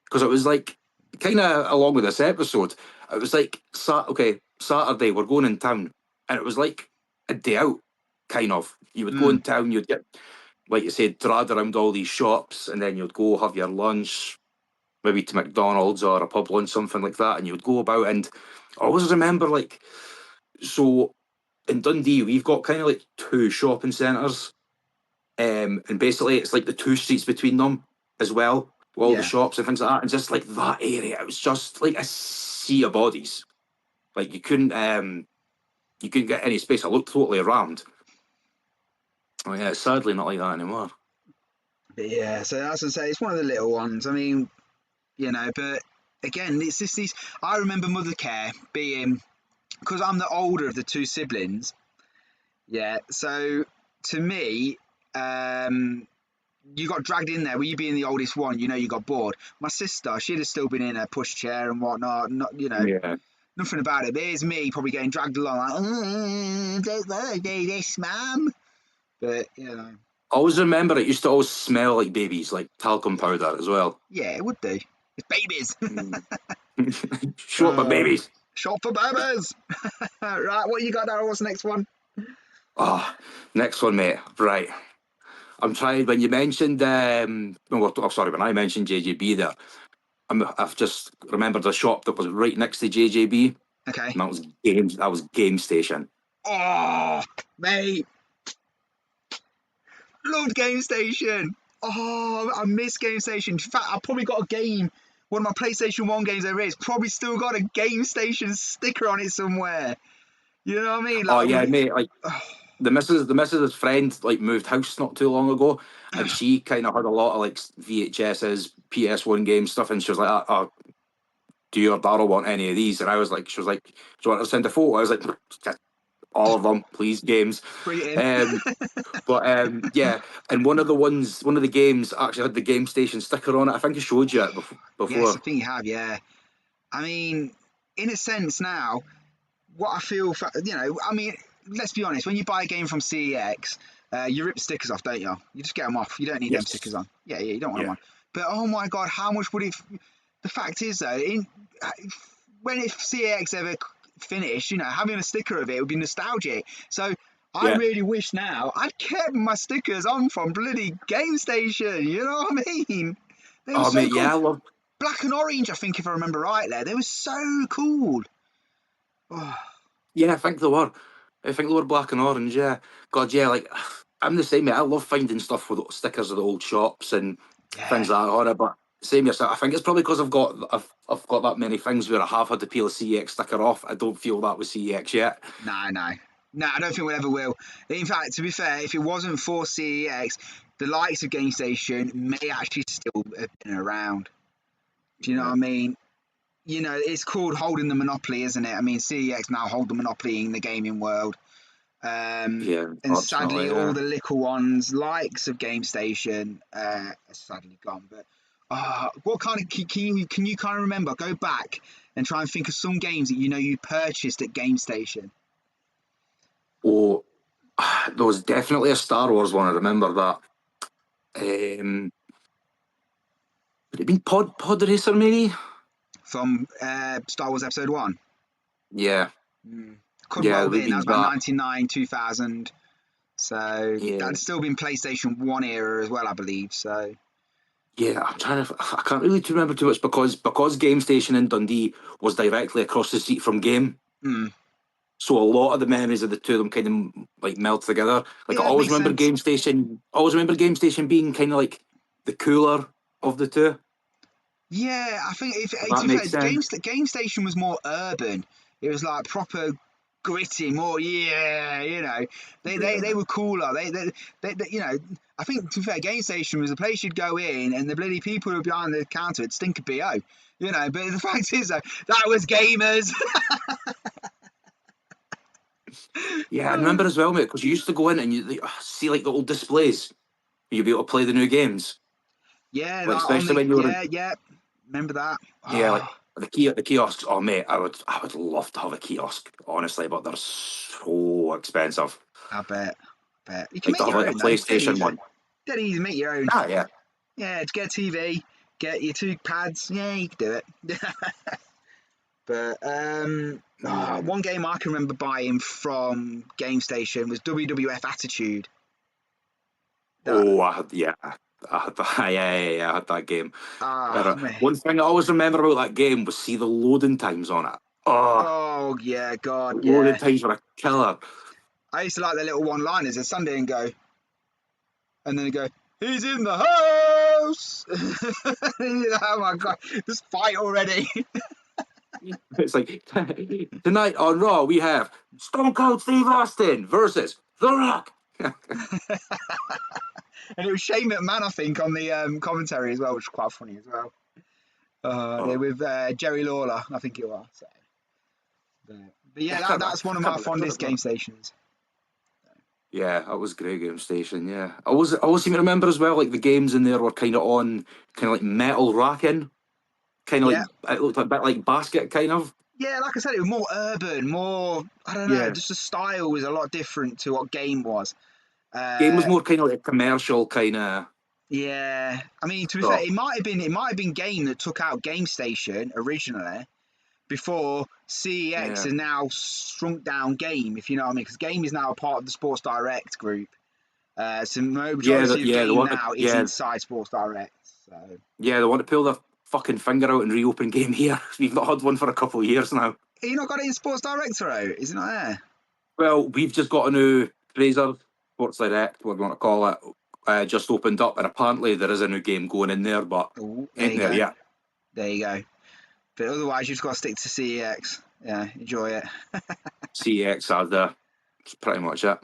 Speaker 2: because it was like kind of along with this episode. It was like Saturday we're going in town, and it was like a day out, kind of. You would go in town, you'd get, like you said, dragged around all these shops, and then you'd go have your lunch, maybe to McDonald's or a pub lunch, something like that, and you'd go about. And I always remember, like, so in Dundee, we've got kind of like 2 shopping centres, and basically it's like the 2 streets between them as well, with all the
Speaker 1: Yeah,
Speaker 2: shops and things like that. And just like that area, it was just like a sea of bodies. Like you couldn't get any space. It looked totally rammed. Oh yeah, it's sadly not like that anymore.
Speaker 1: but yeah. So as I say, it's one of the little ones. I mean, but again, it's just these. I remember Mother Care being, because I'm the older of the 2 siblings. Yeah, so to me, you got dragged in there. Were you being the oldest one? You got bored. My sister, she'd have still been in a pushchair and whatnot. Not,
Speaker 2: Yeah.
Speaker 1: nothing about it. But here's me probably getting dragged along like, don't want to do this, mum. But
Speaker 2: I always remember it used to always smell like babies, like talcum powder as well.
Speaker 1: yeah, it would do. It's babies.
Speaker 2: Short but babies.
Speaker 1: Shop for babies. Right, what you got there? What's the next one?
Speaker 2: Oh, next one, mate. Right. I'm trying, when you mentioned, when I mentioned JJB there, I've just remembered a shop that was right next to JJB,
Speaker 1: Okay.
Speaker 2: and that was Game Station.
Speaker 1: Oh, mate. Loved Game Station. Oh, I miss Game Station. In fact, I probably got a game. One of my PlayStation 1 games there is probably still got a Game Station sticker on it somewhere. You know what I mean?
Speaker 2: Oh
Speaker 1: Like,
Speaker 2: yeah, mate. Like the missus's friend like moved house not too long ago, and she kind of had a lot of like VHSs, PS1 games stuff, and she was like, "Do you or Daryl want any of these?" And I was like, "She was like, do you want to send a photo?" I was like, "All of them, please, games."
Speaker 1: Bring it in.
Speaker 2: But yeah, and one of the games actually had the Game Station sticker on it. I think I showed you it
Speaker 1: Yes, I
Speaker 2: before.
Speaker 1: think you have. Yeah. I mean, in a sense, now what I feel, I mean, let's be honest. When you buy a game from CEX, you rip the stickers off, don't you? You just get them off. You don't need them stickers
Speaker 2: Yes.
Speaker 1: on. Yeah, you don't want them
Speaker 2: Yeah.
Speaker 1: on. But oh my god, how much would it? The fact is, though, when if CEX ever finished, having a sticker of it would be nostalgic. So I
Speaker 2: Yeah.
Speaker 1: really wish now I'd kept my stickers on from bloody Game Station. You know what I mean? They were
Speaker 2: Oh
Speaker 1: so
Speaker 2: mate,
Speaker 1: cool.
Speaker 2: yeah, I love.
Speaker 1: Black and orange, I think, if I remember right. They were so cool. Oh,
Speaker 2: Yeah, I think they were. I think they were black and orange. Yeah. God, yeah. Like I'm the same, mate. I love finding stuff with stickers of the old shops and
Speaker 1: yeah.
Speaker 2: things like that on it. But same yourself. I think it's probably because I've got that many things where I have had to peel a CEX sticker off. I don't feel that with CEX yet.
Speaker 1: No, no. No, I don't think we ever will. In fact, to be fair, if it wasn't for CEX, the likes of Game Station may actually still have been around. Do you know what
Speaker 2: Yeah.
Speaker 1: I mean? It's called holding the monopoly, isn't it? I mean, CEX now hold the monopoly in the gaming world.
Speaker 2: Yeah,
Speaker 1: And
Speaker 2: unfortunately,
Speaker 1: sadly, all
Speaker 2: yeah.
Speaker 1: the little ones, likes of Game Station, are sadly gone. But what kind of can you kind of remember? Go back and try and think of some games that you purchased at Game Station.
Speaker 2: Oh, there was definitely a Star Wars one. I remember that. Um, would it be Pod Racer maybe?
Speaker 1: From Star Wars Episode 1.
Speaker 2: Yeah,
Speaker 1: Could
Speaker 2: yeah,
Speaker 1: well
Speaker 2: it would
Speaker 1: be.
Speaker 2: have
Speaker 1: And that
Speaker 2: been
Speaker 1: was about
Speaker 2: that.
Speaker 1: 99, 2000. So
Speaker 2: Yeah.
Speaker 1: that'd still been PlayStation 1 era as well, I believe. So,
Speaker 2: Yeah, I'm trying to. I can't really remember too much because Game Station in Dundee was directly across the street from Game.
Speaker 1: mm,
Speaker 2: So a lot of the memories of the two of them kind of like melt together. Like I
Speaker 1: yeah, it
Speaker 2: always
Speaker 1: makes
Speaker 2: remember
Speaker 1: sense.
Speaker 2: Game Station. I always remember Game Station being kind of like the cooler of the two.
Speaker 1: Yeah, I think
Speaker 2: If
Speaker 1: to
Speaker 2: that
Speaker 1: be fair,
Speaker 2: makes sense.
Speaker 1: Game Station was more urban. It was like proper gritty, more they
Speaker 2: Yeah.
Speaker 1: were cooler. I think to be fair, Game Station was a place you'd go in and the bloody people who were behind the counter would stink of BO. But the fact is though, that was gamers.
Speaker 2: Yeah, I remember as well, mate, because you used to go in and you like, see like the old displays. You'd be able to play the new games,
Speaker 1: Yeah,
Speaker 2: like
Speaker 1: like on
Speaker 2: especially
Speaker 1: the
Speaker 2: when you were in,
Speaker 1: yeah. Remember that?
Speaker 2: yeah, like
Speaker 1: Oh,
Speaker 2: the kiosks. Oh, mate, I would love to have a kiosk, honestly, but they're so expensive.
Speaker 1: I bet. You can
Speaker 2: Like to
Speaker 1: make
Speaker 2: have
Speaker 1: your
Speaker 2: like a
Speaker 1: own though. Dead
Speaker 2: PlayStation
Speaker 1: easy.
Speaker 2: one.
Speaker 1: Dead easy. Make your own.
Speaker 2: Ah, yeah.
Speaker 1: Yeah, to get a TV, get your two pads. Yeah, you can do it. But
Speaker 2: Yeah.
Speaker 1: one game I can remember buying from Game Station was WWF Attitude. That
Speaker 2: Oh, I had that. Yeah, I had that game.
Speaker 1: man.
Speaker 2: One thing I always remember about that game was see the loading times on it. Oh,
Speaker 1: Oh yeah, God,
Speaker 2: loading
Speaker 1: yeah.
Speaker 2: times were a killer.
Speaker 1: I used to like the little one-liners. At Sunday and go, and then they go, "He's in the house." Oh my God, just fight already.
Speaker 2: It's like tonight on Raw we have Stone Cold Steve Austin versus The Rock.
Speaker 1: And it was Shane McMahon, I think, on the commentary as well, which was quite funny as well. They're
Speaker 2: Oh,
Speaker 1: with Jerry Lawler, I think it was. So, but,
Speaker 2: yeah,
Speaker 1: yeah, that's one
Speaker 2: I
Speaker 1: of my
Speaker 2: can't
Speaker 1: fondest
Speaker 2: remember.
Speaker 1: game stations.
Speaker 2: Yeah, that was great game station. Yeah, I always seem to remember as well. Like the games in there were kind of on kind of like metal racking, kind of
Speaker 1: Yeah,
Speaker 2: like it looked a bit like basket kind of.
Speaker 1: yeah, like I said, it was more urban, more, I don't know,
Speaker 2: Yeah,
Speaker 1: just the style was a lot different to what game was.
Speaker 2: game was
Speaker 1: Uh,
Speaker 2: more kind of like commercial kind of
Speaker 1: yeah, I mean, to be fair,
Speaker 2: stuff.
Speaker 1: it might have been Game that took out Game Station originally before CEX
Speaker 2: Yeah,
Speaker 1: has now shrunk down Game, if you know what I mean, because Game is now a part of the Sports Direct group. So the majority of
Speaker 2: yeah,
Speaker 1: Game now is inside Sports Direct. So
Speaker 2: they want to pull their fucking finger out and reopen game here. We've not had one for a couple of years now.
Speaker 1: you not got it in Sports Direct, though? Is it not there?
Speaker 2: Well, we've just got a new Fraser Sports Direct, what do you want to call it, just opened up, and apparently there is a new game going in there, but
Speaker 1: Oh, there
Speaker 2: ain't
Speaker 1: you
Speaker 2: there
Speaker 1: go.
Speaker 2: yet.
Speaker 1: There you go. But otherwise, you've just got to stick to CEX. Yeah, enjoy it.
Speaker 2: CEX are there. That's pretty much it.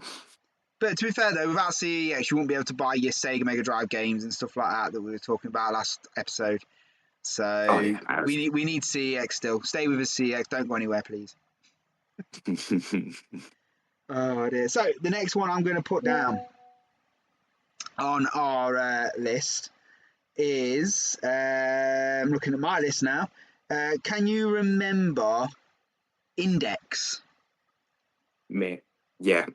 Speaker 1: But to be fair though, without CEX, you won't be able to buy your Sega Mega Drive games and stuff like that we were talking about last episode.
Speaker 2: Oh
Speaker 1: So
Speaker 2: yeah.
Speaker 1: we need CEX still. Stay with us, CEX. Don't go anywhere, please. Oh dear. So the next one I'm going to put down on our list is I'm looking at my list now. Can you remember Index?
Speaker 2: Mate. Yeah.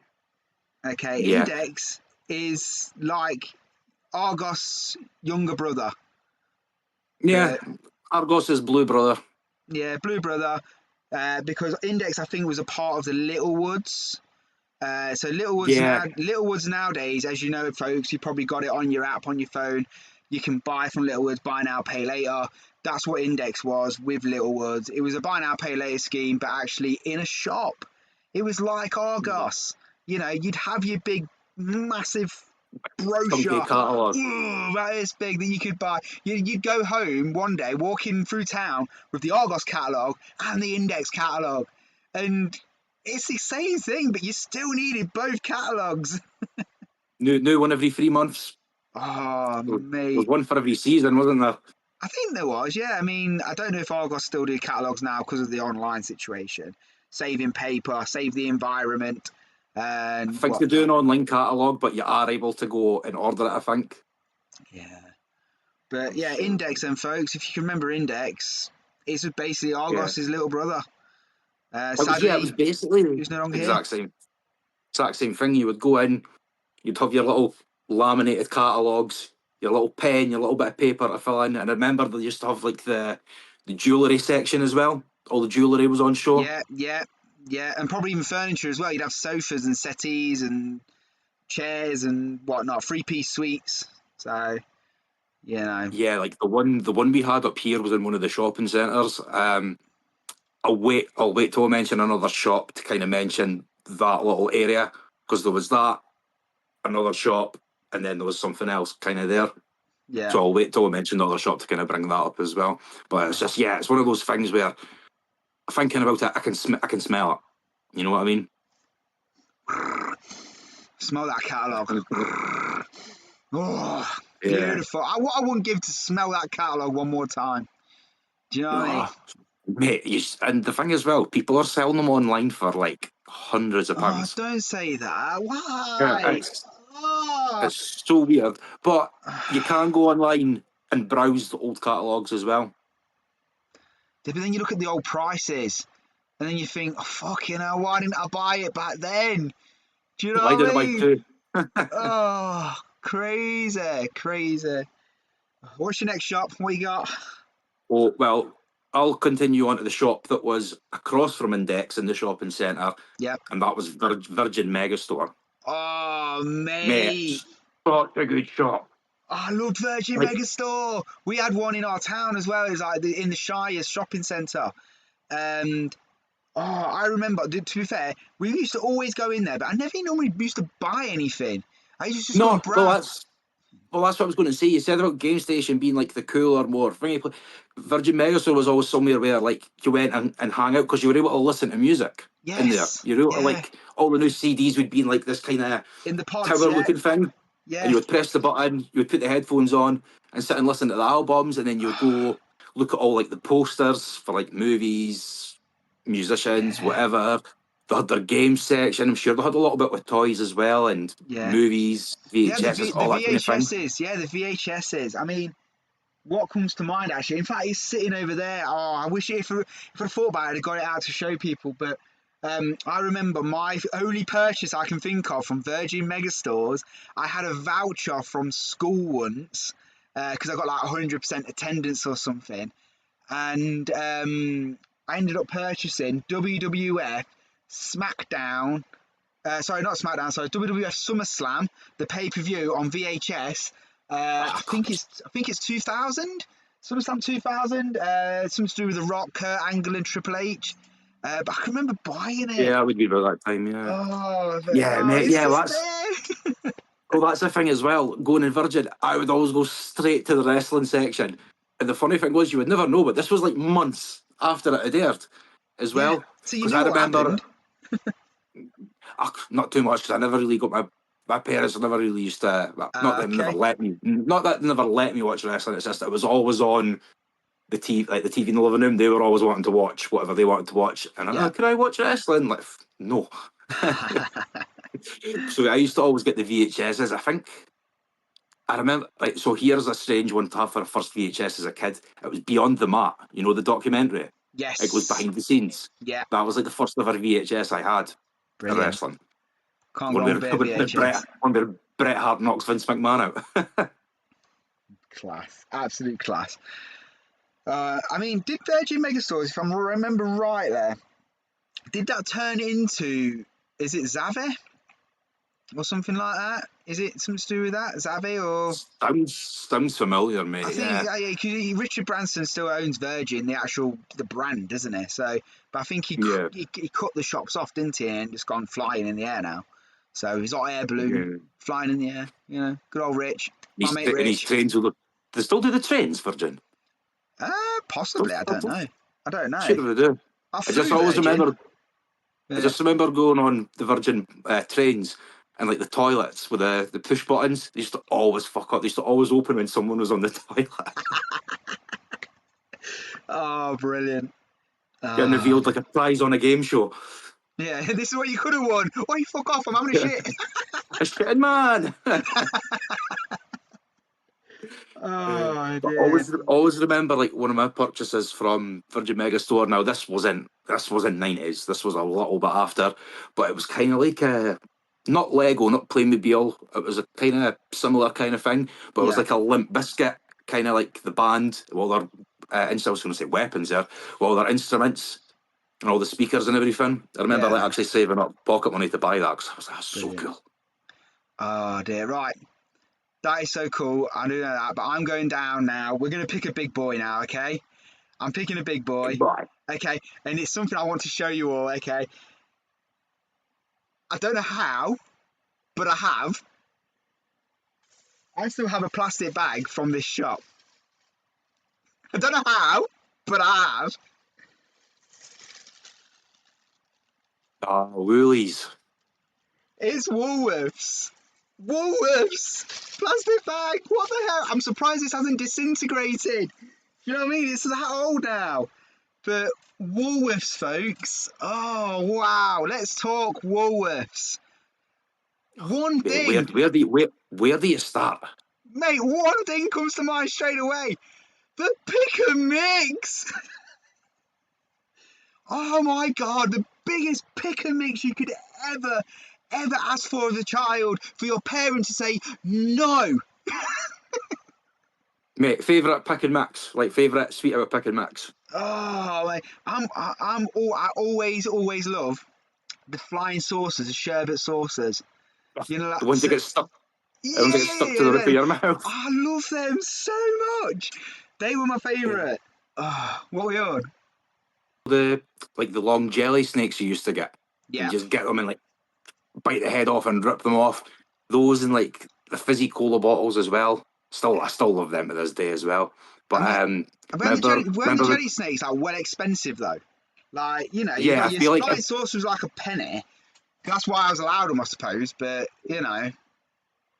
Speaker 1: Okay,
Speaker 2: Yeah.
Speaker 1: Index is like Argos' younger brother.
Speaker 2: Yeah.
Speaker 1: But
Speaker 2: Argos's blue brother.
Speaker 1: yeah, Blue Brother, because Index I think was a part of the Littlewoods. So
Speaker 2: Yeah.
Speaker 1: Littlewoods nowadays, as you know, folks, you probably got it on your app on your phone. You can buy from Littlewoods, buy now, pay later. That's what Index was with Littlewoods. It was a buy now, pay later scheme, but actually in a shop. It was like Argos. You know, you'd have your big, massive
Speaker 2: Chunky
Speaker 1: brochure,
Speaker 2: catalogue.
Speaker 1: that is big, that you could buy. You'd go home one day, walking through town with the Argos catalogue and the Index catalogue, and it's the same thing, but you still needed both catalogues.
Speaker 2: New one every 3 months.
Speaker 1: Oh,
Speaker 2: There was
Speaker 1: mate.
Speaker 2: one for every season, wasn't there?
Speaker 1: I think there was, yeah. I mean, I don't know if Argos still do catalogues now because of the online situation. Saving paper, save the environment,
Speaker 2: I
Speaker 1: and
Speaker 2: think they do
Speaker 1: whatnot.
Speaker 2: an online catalogue, but you are able to go and order it, I think.
Speaker 1: Yeah. But
Speaker 2: I'm
Speaker 1: yeah,
Speaker 2: sure.
Speaker 1: Index then, folks, if you can remember Index, it's basically
Speaker 2: Yeah.
Speaker 1: Argos' little brother.
Speaker 2: It was
Speaker 1: Sadly,
Speaker 2: basically the
Speaker 1: he's no longer here.
Speaker 2: exact same thing. You would go in, you'd have your little laminated catalogues, your little pen, your little bit of paper to fill in. And I remember they used to have like the jewellery section as well. All the jewellery was on show.
Speaker 1: Yeah, and probably even furniture as well. You'd have sofas and settees and chairs and whatnot, three-piece suites. So, you know,
Speaker 2: Yeah, like the one we had up here was in one of the shopping centres. I'll wait till I mention another shop to kind of mention that little area, because there was that, another shop, and then there was something else kind of there.
Speaker 1: yeah.
Speaker 2: So I'll wait till I mention the other shop to kind of bring that up as well. But it's just, yeah, it's one of those things where thinking about it, I can smell it. You know what I mean?
Speaker 1: Smell that catalogue. Oh,
Speaker 2: Yeah.
Speaker 1: beautiful. What I wouldn't give to smell that catalogue one more time. Do you know what I mean?
Speaker 2: Oh, mate, and the thing as well, people are selling them online for like hundreds of
Speaker 1: Oh,
Speaker 2: pounds.
Speaker 1: don't say that.
Speaker 2: Yeah,
Speaker 1: Why? Oh.
Speaker 2: it's so weird. But you can go online and browse the old catalogues as well.
Speaker 1: But then you look at the old prices, and then you think, oh, fucking hell, why didn't I buy it back then? Do you know
Speaker 2: Why
Speaker 1: what
Speaker 2: did
Speaker 1: I
Speaker 2: I buy
Speaker 1: mean?
Speaker 2: two?
Speaker 1: Oh, crazy. What's your next shop? What you got?
Speaker 2: Oh, well, I'll continue on to the shop that was across from Index in the shopping centre,
Speaker 1: Yep.
Speaker 2: and that was Virgin Megastore.
Speaker 1: Oh,
Speaker 2: Mate,
Speaker 1: mate.
Speaker 2: such a good shop.
Speaker 1: Oh, I loved Virgin
Speaker 2: Like,
Speaker 1: Megastore. We had one in our town as well. It was like in the Shire's shopping centre. And I remember, to be fair, we used to always go in there, but I never normally used to buy anything. I used to just go and
Speaker 2: no,
Speaker 1: browse.
Speaker 2: that's what I was going to say. You said about Game Station being like the cooler, more thingy place. Virgin Megastore was always somewhere where like you went and hang out because you were able to listen to music in there.
Speaker 1: Yes.
Speaker 2: You know,
Speaker 1: Yeah.
Speaker 2: like all the new CDs would be in like this kind of
Speaker 1: In the pods.
Speaker 2: tower
Speaker 1: Yeah.
Speaker 2: looking thing, and
Speaker 1: Yeah.
Speaker 2: you would press the button, you would put the headphones on and sit and listen to the albums, and then you would go look at all like the posters for like movies, musicians,
Speaker 1: Yeah.
Speaker 2: whatever. They had their game section. I'm sure they had a little bit with toys as well, and
Speaker 1: Yeah.
Speaker 2: movies,
Speaker 1: Yeah.
Speaker 2: VHSs,
Speaker 1: The
Speaker 2: all that kind of thing.
Speaker 1: VHSs. Yeah. The VHSs. I mean, what comes to mind actually? In fact, it's sitting over there. Oh, I wish if I thought about it, I'd have got it out to show people. But I remember my only purchase I can think of from Virgin Megastores. I had a voucher from school once because I got like 100% attendance or something, and I ended up purchasing WWF SmackDown. Sorry, not SmackDown. Sorry, WWF SummerSlam, the pay per view on VHS.
Speaker 2: Oh,
Speaker 1: I think it's 2000. SummerSlam 2000. Something to do with The Rock, Kurt Angle, and Triple H. But I can remember buying it.
Speaker 2: yeah, I would be about that time. Yeah,
Speaker 1: Oh,
Speaker 2: yeah, mate.
Speaker 1: it's
Speaker 2: Yeah,
Speaker 1: just
Speaker 2: that's
Speaker 1: there.
Speaker 2: that's the thing as well. Going in Virgin, I would always go straight to the wrestling section, and the funny thing was, you would never know, but this was like months after it had aired as
Speaker 1: Yeah.
Speaker 2: well.
Speaker 1: So you
Speaker 2: Because
Speaker 1: knew
Speaker 2: I
Speaker 1: what
Speaker 2: remember,
Speaker 1: happened.
Speaker 2: not too much, because I never really got my my parents never really used to. Well, not that they never
Speaker 1: Okay.
Speaker 2: let me. Not that they never let me watch wrestling. It's just it was always on the TV, like the TV in the living room. They were always wanting to watch whatever they wanted to watch, and
Speaker 1: Yeah.
Speaker 2: can I watch wrestling? Like, no. So I used to always get the VHSs. I think I remember. Like, so here's a strange one to have for a first VHS as a kid. It was Beyond the Mat. You know the documentary. It goes
Speaker 1: Yes.
Speaker 2: behind the scenes.
Speaker 1: Yeah.
Speaker 2: That was like the first ever VHS I had of
Speaker 1: Brilliant.
Speaker 2: wrestling.
Speaker 1: Can't go on better VHS.
Speaker 2: One where Bret Hart knocks Vince McMahon out.
Speaker 1: Class. Absolute class. I mean, did Virgin Megastores, if I remember right there, did that turn into, is it Zave? Or something like that? Is it something to do with that? Zave or...
Speaker 2: Sounds familiar,
Speaker 1: I
Speaker 2: mate.
Speaker 1: think,
Speaker 2: Yeah.
Speaker 1: yeah, because Richard Branson still owns Virgin, the brand, doesn't he? So, but I think he cut the shops off, didn't he? And just gone flying in the air now. So he's got air balloon flying in the air. You know, good old Rich, my mate Rich.
Speaker 2: And he's trains will. They still do the trains, Virgin.
Speaker 1: Possibly, I don't know.
Speaker 2: Sure they do.
Speaker 1: I
Speaker 2: just
Speaker 1: flew
Speaker 2: always
Speaker 1: Virgin.
Speaker 2: remember.
Speaker 1: Yeah.
Speaker 2: I just remember going on the Virgin trains and like the toilets with the push buttons. They used to always fuck up. They used to always open when someone was on the toilet.
Speaker 1: Oh, brilliant!
Speaker 2: Getting revealed like a prize on a game show.
Speaker 1: Yeah, this is what you could have won. Oh, you fuck off! I'm having a shit.
Speaker 2: A shitting man.
Speaker 1: Oh dear.
Speaker 2: Always remember like one of my purchases from Virgin Megastore. Now this wasn't 90s. This was a little bit after, but it was kind of like not Lego, not Playmobil. It was a kind of similar kind of thing, but it was like a Limp Bizkit, kind of like the band. Well, their I was going to say weapons there. Well, their instruments and all the speakers and everything. I remember like actually saving up pocket money to buy that because I was like, that's so cool.
Speaker 1: Oh dear, right. That is so cool. I do know that, but I'm going down now. We're going to pick a big boy now, okay? I'm picking a big boy. Okay, and it's something I want to show you all, okay? I don't know how, but I have. I still have a plastic bag from this shop. I don't know how, but I have.
Speaker 2: Woolies.
Speaker 1: It's Woolworths. Woolworths! Plastic bag! What the hell? I'm surprised this hasn't disintegrated. You know what I mean? It's that old now. But Woolworths, folks. Oh, wow. Let's talk Woolworths. One thing.
Speaker 2: Where do you start?
Speaker 1: Mate, one thing comes to mind straight away. The pick and mix. Oh my God. The biggest pick and mix you could ever ask for as a child. For your parents to say no.
Speaker 2: Mate, favourite pick and mix, like favourite sweet hour pick and mix.
Speaker 1: Oh, mate. I always love the flying saucers, the sherbet saucers. You know,
Speaker 2: the ones that get stuck.
Speaker 1: Yeah,
Speaker 2: the ones that get stuck to the roof of your mouth.
Speaker 1: I love them so much. They were my favourite. What were you on?
Speaker 2: The long jelly snakes you used to get.
Speaker 1: Yeah.
Speaker 2: You just get them and like bite the head off and rip them off. Those and like the fizzy cola bottles as well. I still love them to this day as well. But
Speaker 1: weren't the jelly snakes like well expensive though? Like, you know,
Speaker 2: yeah, I feel like
Speaker 1: flying saucer was like a penny. That's why I was allowed them, I suppose. But you know,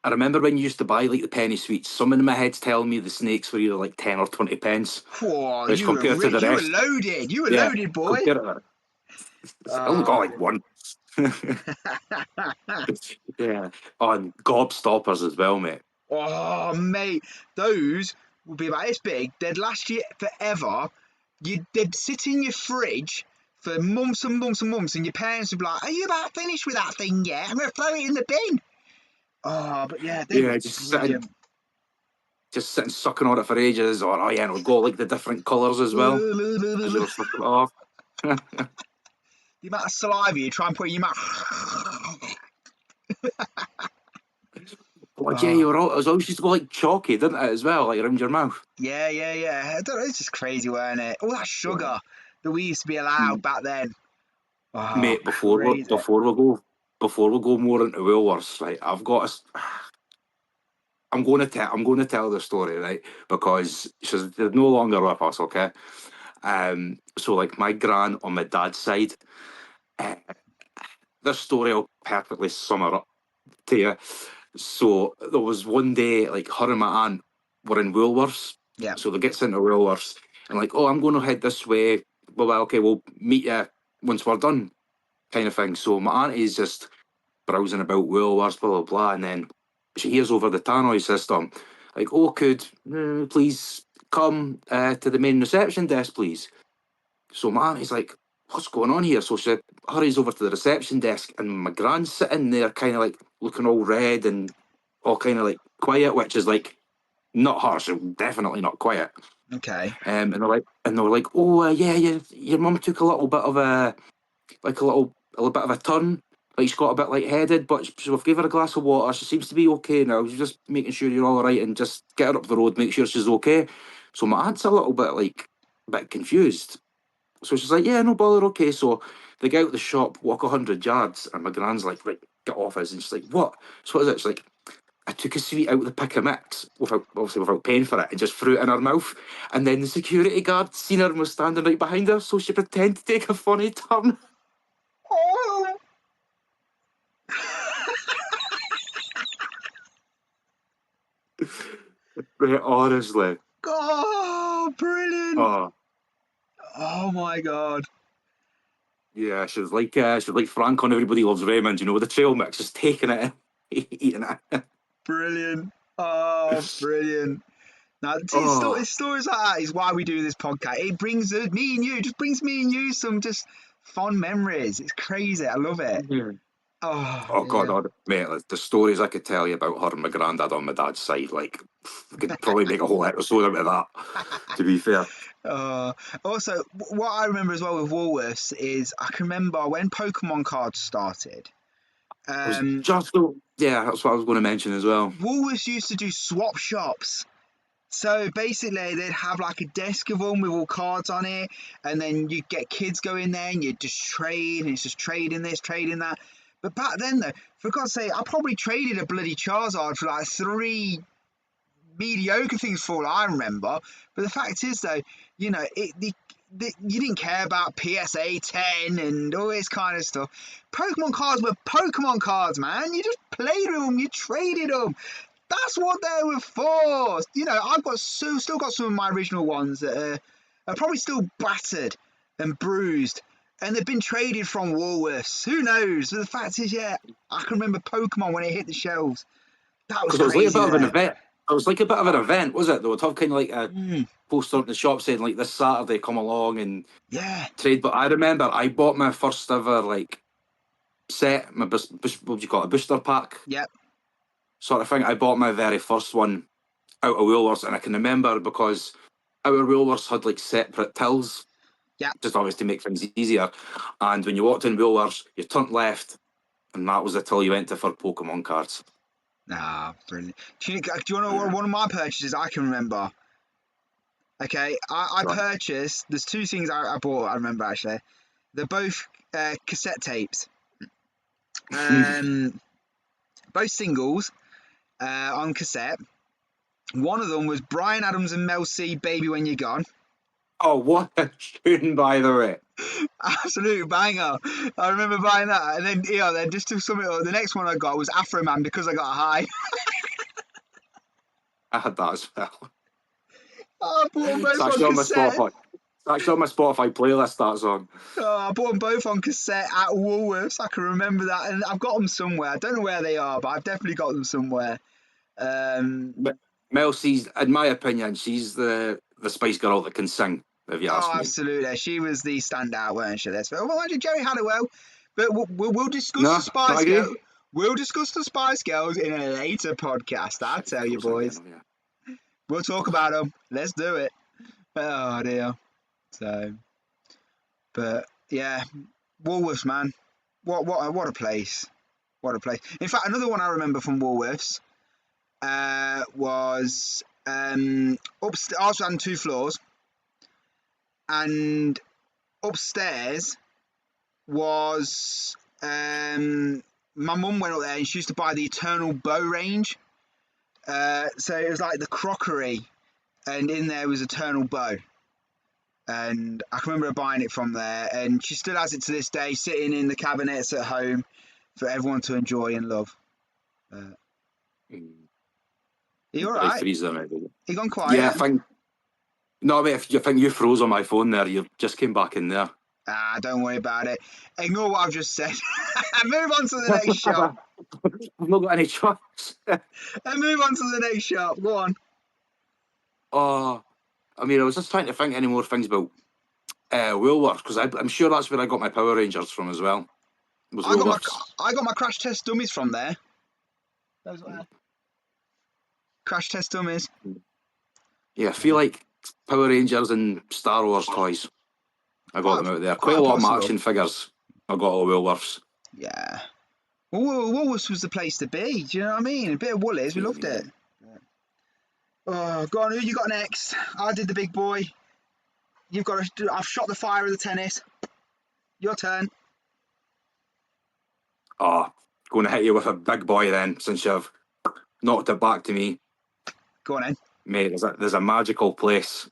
Speaker 2: I remember when you used to buy like the penny sweets. Someone in my head's telling me the snakes were either like 10 or 20 pence.
Speaker 1: Whoa, you were loaded. You were loaded, boy.
Speaker 2: I only got like one. Yeah, and gobstoppers as well, mate.
Speaker 1: Oh, mate, those would be about this big. They'd last you forever. They'd sit in your fridge for months and months and months, and your parents would be like, "Are you about finished with that thing yet? I'm going to throw it in the bin." Oh, but yeah, they were brilliant.
Speaker 2: Just sitting sucking on it for ages, or it'll go like the different colours as well. As you were sucking it off.
Speaker 1: The amount of saliva you try and put in your mouth.
Speaker 2: Yeah, it was always used to go like chalky, didn't it, as well, like around your mouth?
Speaker 1: Yeah. I don't know, it's just crazy, weren't it? All that sugar that we used to be allowed back then. Oh,
Speaker 2: mate, before we go more into Woolworths, right? I'm going to tell the story, right? Because they're no longer with us, okay? So like my gran on my dad's side, this story will perfectly sum her up. to you. So there was one day, like her and my aunt were in Woolworths.
Speaker 1: Yeah.
Speaker 2: So they get into Woolworths and like, oh, I'm going to head this way. Well, okay, we'll meet you once we're done, kind of thing. So my aunt is just browsing about Woolworths, blah, blah, blah. And then she hears over the tannoy system, like, oh, could please come to the main reception desk, please? So my aunt is like, what's going on here? So she hurries over to the reception desk, and my gran's sitting there, kind of like looking all red and all kind of like quiet, which is like not her. She's definitely not quiet.
Speaker 1: Okay.
Speaker 2: And they were like, oh yeah, your mum took a little bit of a little bit of a turn. Like she got a bit lightheaded, but we've gave her a glass of water. She seems to be okay now. She's just making sure you're all right and just get her up the road, make sure she's okay. So my aunt's a little bit like a bit confused. So she's like, yeah, no bother, okay. So they get out the shop, walk 100 yards, and my gran's like, right, get off us. And she's like, what? So what is it? She's like, I took a sweet out of the pick and mix, without paying for it, and just threw it in her mouth. And then the security guard seen her and was standing right behind her, so she pretended to take a funny turn.
Speaker 1: Oh.
Speaker 2: Right, honestly.
Speaker 1: Oh, brilliant.
Speaker 2: Oh,
Speaker 1: Oh my God.
Speaker 2: yeah, she was like Frank on Everybody Loves Raymond, with the trail mix, just taking it in, eating it.
Speaker 1: Brilliant. Oh, brilliant. Now,
Speaker 2: Oh,
Speaker 1: stories like that is why we do this podcast. It brings me and you, just brings me and you some just fond memories. It's crazy. I love it.
Speaker 2: yeah.
Speaker 1: Oh,
Speaker 2: Oh God,
Speaker 1: dear.
Speaker 2: mate, like, the stories I could tell you about her and my granddad on my dad's side, like, I could probably make a whole episode out of that, to be fair.
Speaker 1: Also, what I remember as well with Woolworths is I can remember when Pokemon cards started.
Speaker 2: I was
Speaker 1: Um,
Speaker 2: just, yeah, that's what I was going to mention as well.
Speaker 1: Woolworths used to do swap shops. So basically, they'd have like a desk of them with all cards on it, and then you'd get kids go in there and you'd just trade, and it's just trading this, trading that. But back then, though, for God's sake, I probably traded a bloody Charizard for like 3 mediocre things for all I remember. But the fact is, though, you didn't care about PSA 10 and all this kind of stuff. Pokemon cards were Pokemon cards, man. You just played with them, you traded them. That's what they were for. I've got still got some of my original ones that are probably still battered and bruised, and they've been traded from Woolworths. Who knows? But the fact is, yeah, I can remember Pokemon when it hit the shelves. That was
Speaker 2: Because it was like a
Speaker 1: crazy
Speaker 2: bit of an
Speaker 1: there.
Speaker 2: event. It was like a bit of an event, was it? They would have kind of like a
Speaker 1: Mm,
Speaker 2: poster in the shop saying, like, this Saturday, come along and
Speaker 1: yeah,
Speaker 2: trade. But I remember I bought my first ever, like, set, what would you call it, a booster pack
Speaker 1: yep,
Speaker 2: sort of thing. I bought my very first one out of Woolworths, and I can remember because our Woolworths had like separate tills,
Speaker 1: yep.
Speaker 2: just obviously to make things easier. And when you walked in Woolworths, you turned left, and that was the till you went to for Pokemon cards.
Speaker 1: Ah, brilliant. Do you want to know what one of my purchases I can remember? Okay, I
Speaker 2: Right.
Speaker 1: purchased. There's 2 things I bought. I remember actually. They're both cassette tapes. Um, both singles on cassette. One of them was Brian Adams and Mel C, "Baby When You're Gone."
Speaker 2: Oh, what a tune, by the way.
Speaker 1: Absolute banger. I remember buying that, and then just to sum it up, the next one I got was Afro Man because I got high.
Speaker 2: I had that as well.
Speaker 1: I bought them
Speaker 2: It's
Speaker 1: both on
Speaker 2: actually on my
Speaker 1: cassette.
Speaker 2: Spotify. It's actually on my Spotify playlist, that song.
Speaker 1: I bought them both on cassette at Woolworths. I can remember that, and I've got them somewhere. I don't know where they are, but I've definitely got them somewhere.
Speaker 2: But Mel C's, in my opinion, she's the Spice Girl that can sing, if you ask
Speaker 1: Oh,
Speaker 2: me.
Speaker 1: absolutely. She was the standout, weren't she? Well, actually, Jerry Halliwell. But we'll discuss the
Speaker 2: No, I
Speaker 1: Spice
Speaker 2: agree.
Speaker 1: Girls. We'll discuss the Spice Girls in a later podcast. I
Speaker 2: Shit,
Speaker 1: tell you,
Speaker 2: close again.
Speaker 1: boys.
Speaker 2: Oh, yeah.
Speaker 1: We'll talk about them. Let's do it. Oh dear. So, but yeah, Woolworths, man. What a place. What a place. In fact, another one I remember from Woolworths was upstairs. I also had 2 floors, and upstairs was my mum went up there and she used to buy the Eternal Bow range. So it was like the crockery, and in there was Eternal Bow. And I can remember her buying it from there, and she still has it to this day, sitting in the cabinets at home for everyone to enjoy and love. Are you all
Speaker 2: Right,
Speaker 1: right?
Speaker 2: freeze there, maybe.
Speaker 1: You gone
Speaker 2: Yeah, I
Speaker 1: quiet?
Speaker 2: think. No, mate, I think you froze on my phone there. You just came back in there.
Speaker 1: Ah, don't worry about it. Ignore what I've just said. Move on to the next shop.
Speaker 2: I've not got any choice.
Speaker 1: And move on to the next shop. Go on.
Speaker 2: Oh, I mean, I was just trying to think any more things about Woolworths, because I'm sure that's where I got my Power Rangers from as well. Was
Speaker 1: I got my
Speaker 2: Woolworths.
Speaker 1: I got my crash test dummies from there. Those were crash test dummies.
Speaker 2: Yeah, I feel like Power Rangers and Star Wars toys. I got them out there. Quite a
Speaker 1: Quite
Speaker 2: lot of my
Speaker 1: possible.
Speaker 2: action figures. I got all Woolworths.
Speaker 1: Yeah. Well, Woolworths was the place to be. Do you know what I mean? A bit of Woolies. We loved
Speaker 2: Yeah.
Speaker 1: it. Oh, go on. Who you got next? I did the big boy. You've got to. I've shot the fire of the tennis. Your turn.
Speaker 2: Oh, going to hit you with a big boy then, since you've knocked it back to me.
Speaker 1: Go on then.
Speaker 2: Mate, there's a magical place.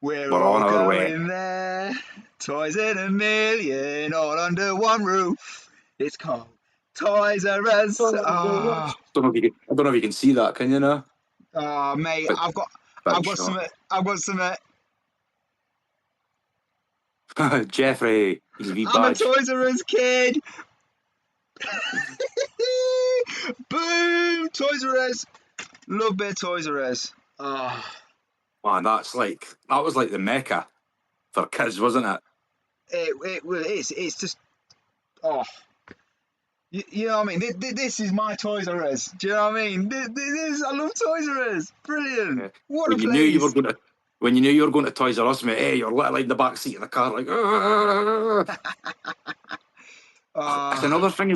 Speaker 1: We're
Speaker 2: We're on
Speaker 1: all
Speaker 2: our way.
Speaker 1: going there. Toys in a million, all under one roof. It's called Toys R Us. Oh,
Speaker 2: I don't know if you can see that, can you now?
Speaker 1: oh mate,
Speaker 2: But
Speaker 1: I've
Speaker 2: big
Speaker 1: got
Speaker 2: shot.
Speaker 1: some, I've got some.
Speaker 2: Jeffrey, his wee
Speaker 1: I'm a
Speaker 2: badge.
Speaker 1: Toys R Us kid. Boom! Toys R Us. Love bit of Toys R Us. Oh,
Speaker 2: Man, that was like the mecca for kids, wasn't it?
Speaker 1: it's just oh. You know what I mean? This is my Toys R Us. Do you know what I mean? I love Toys R Us. Brilliant.
Speaker 2: Yeah.
Speaker 1: What a
Speaker 2: When you knew you were
Speaker 1: place.
Speaker 2: going to, when you knew you were going to Toys R Us, mate, hey, you're literally in the back seat of the car, like. It's another thing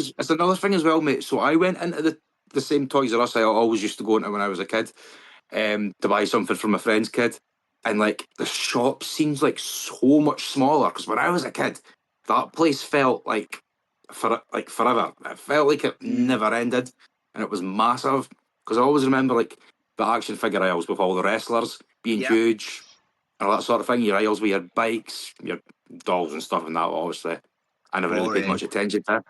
Speaker 2: as well, mate. So I went into the same Toys R Us I always used to go into when I was a kid, to buy something from a friend's kid, and like the shop seems like so much smaller. Because when I was a kid, that place felt like forever. It felt like it never ended, and it was massive. Because I always remember like the action figure aisles with all the wrestlers being
Speaker 1: Yep.
Speaker 2: huge and all that sort of thing. Your aisles with your bikes, your dolls and stuff, and that obviously I never really paid
Speaker 1: Boring.
Speaker 2: much attention to.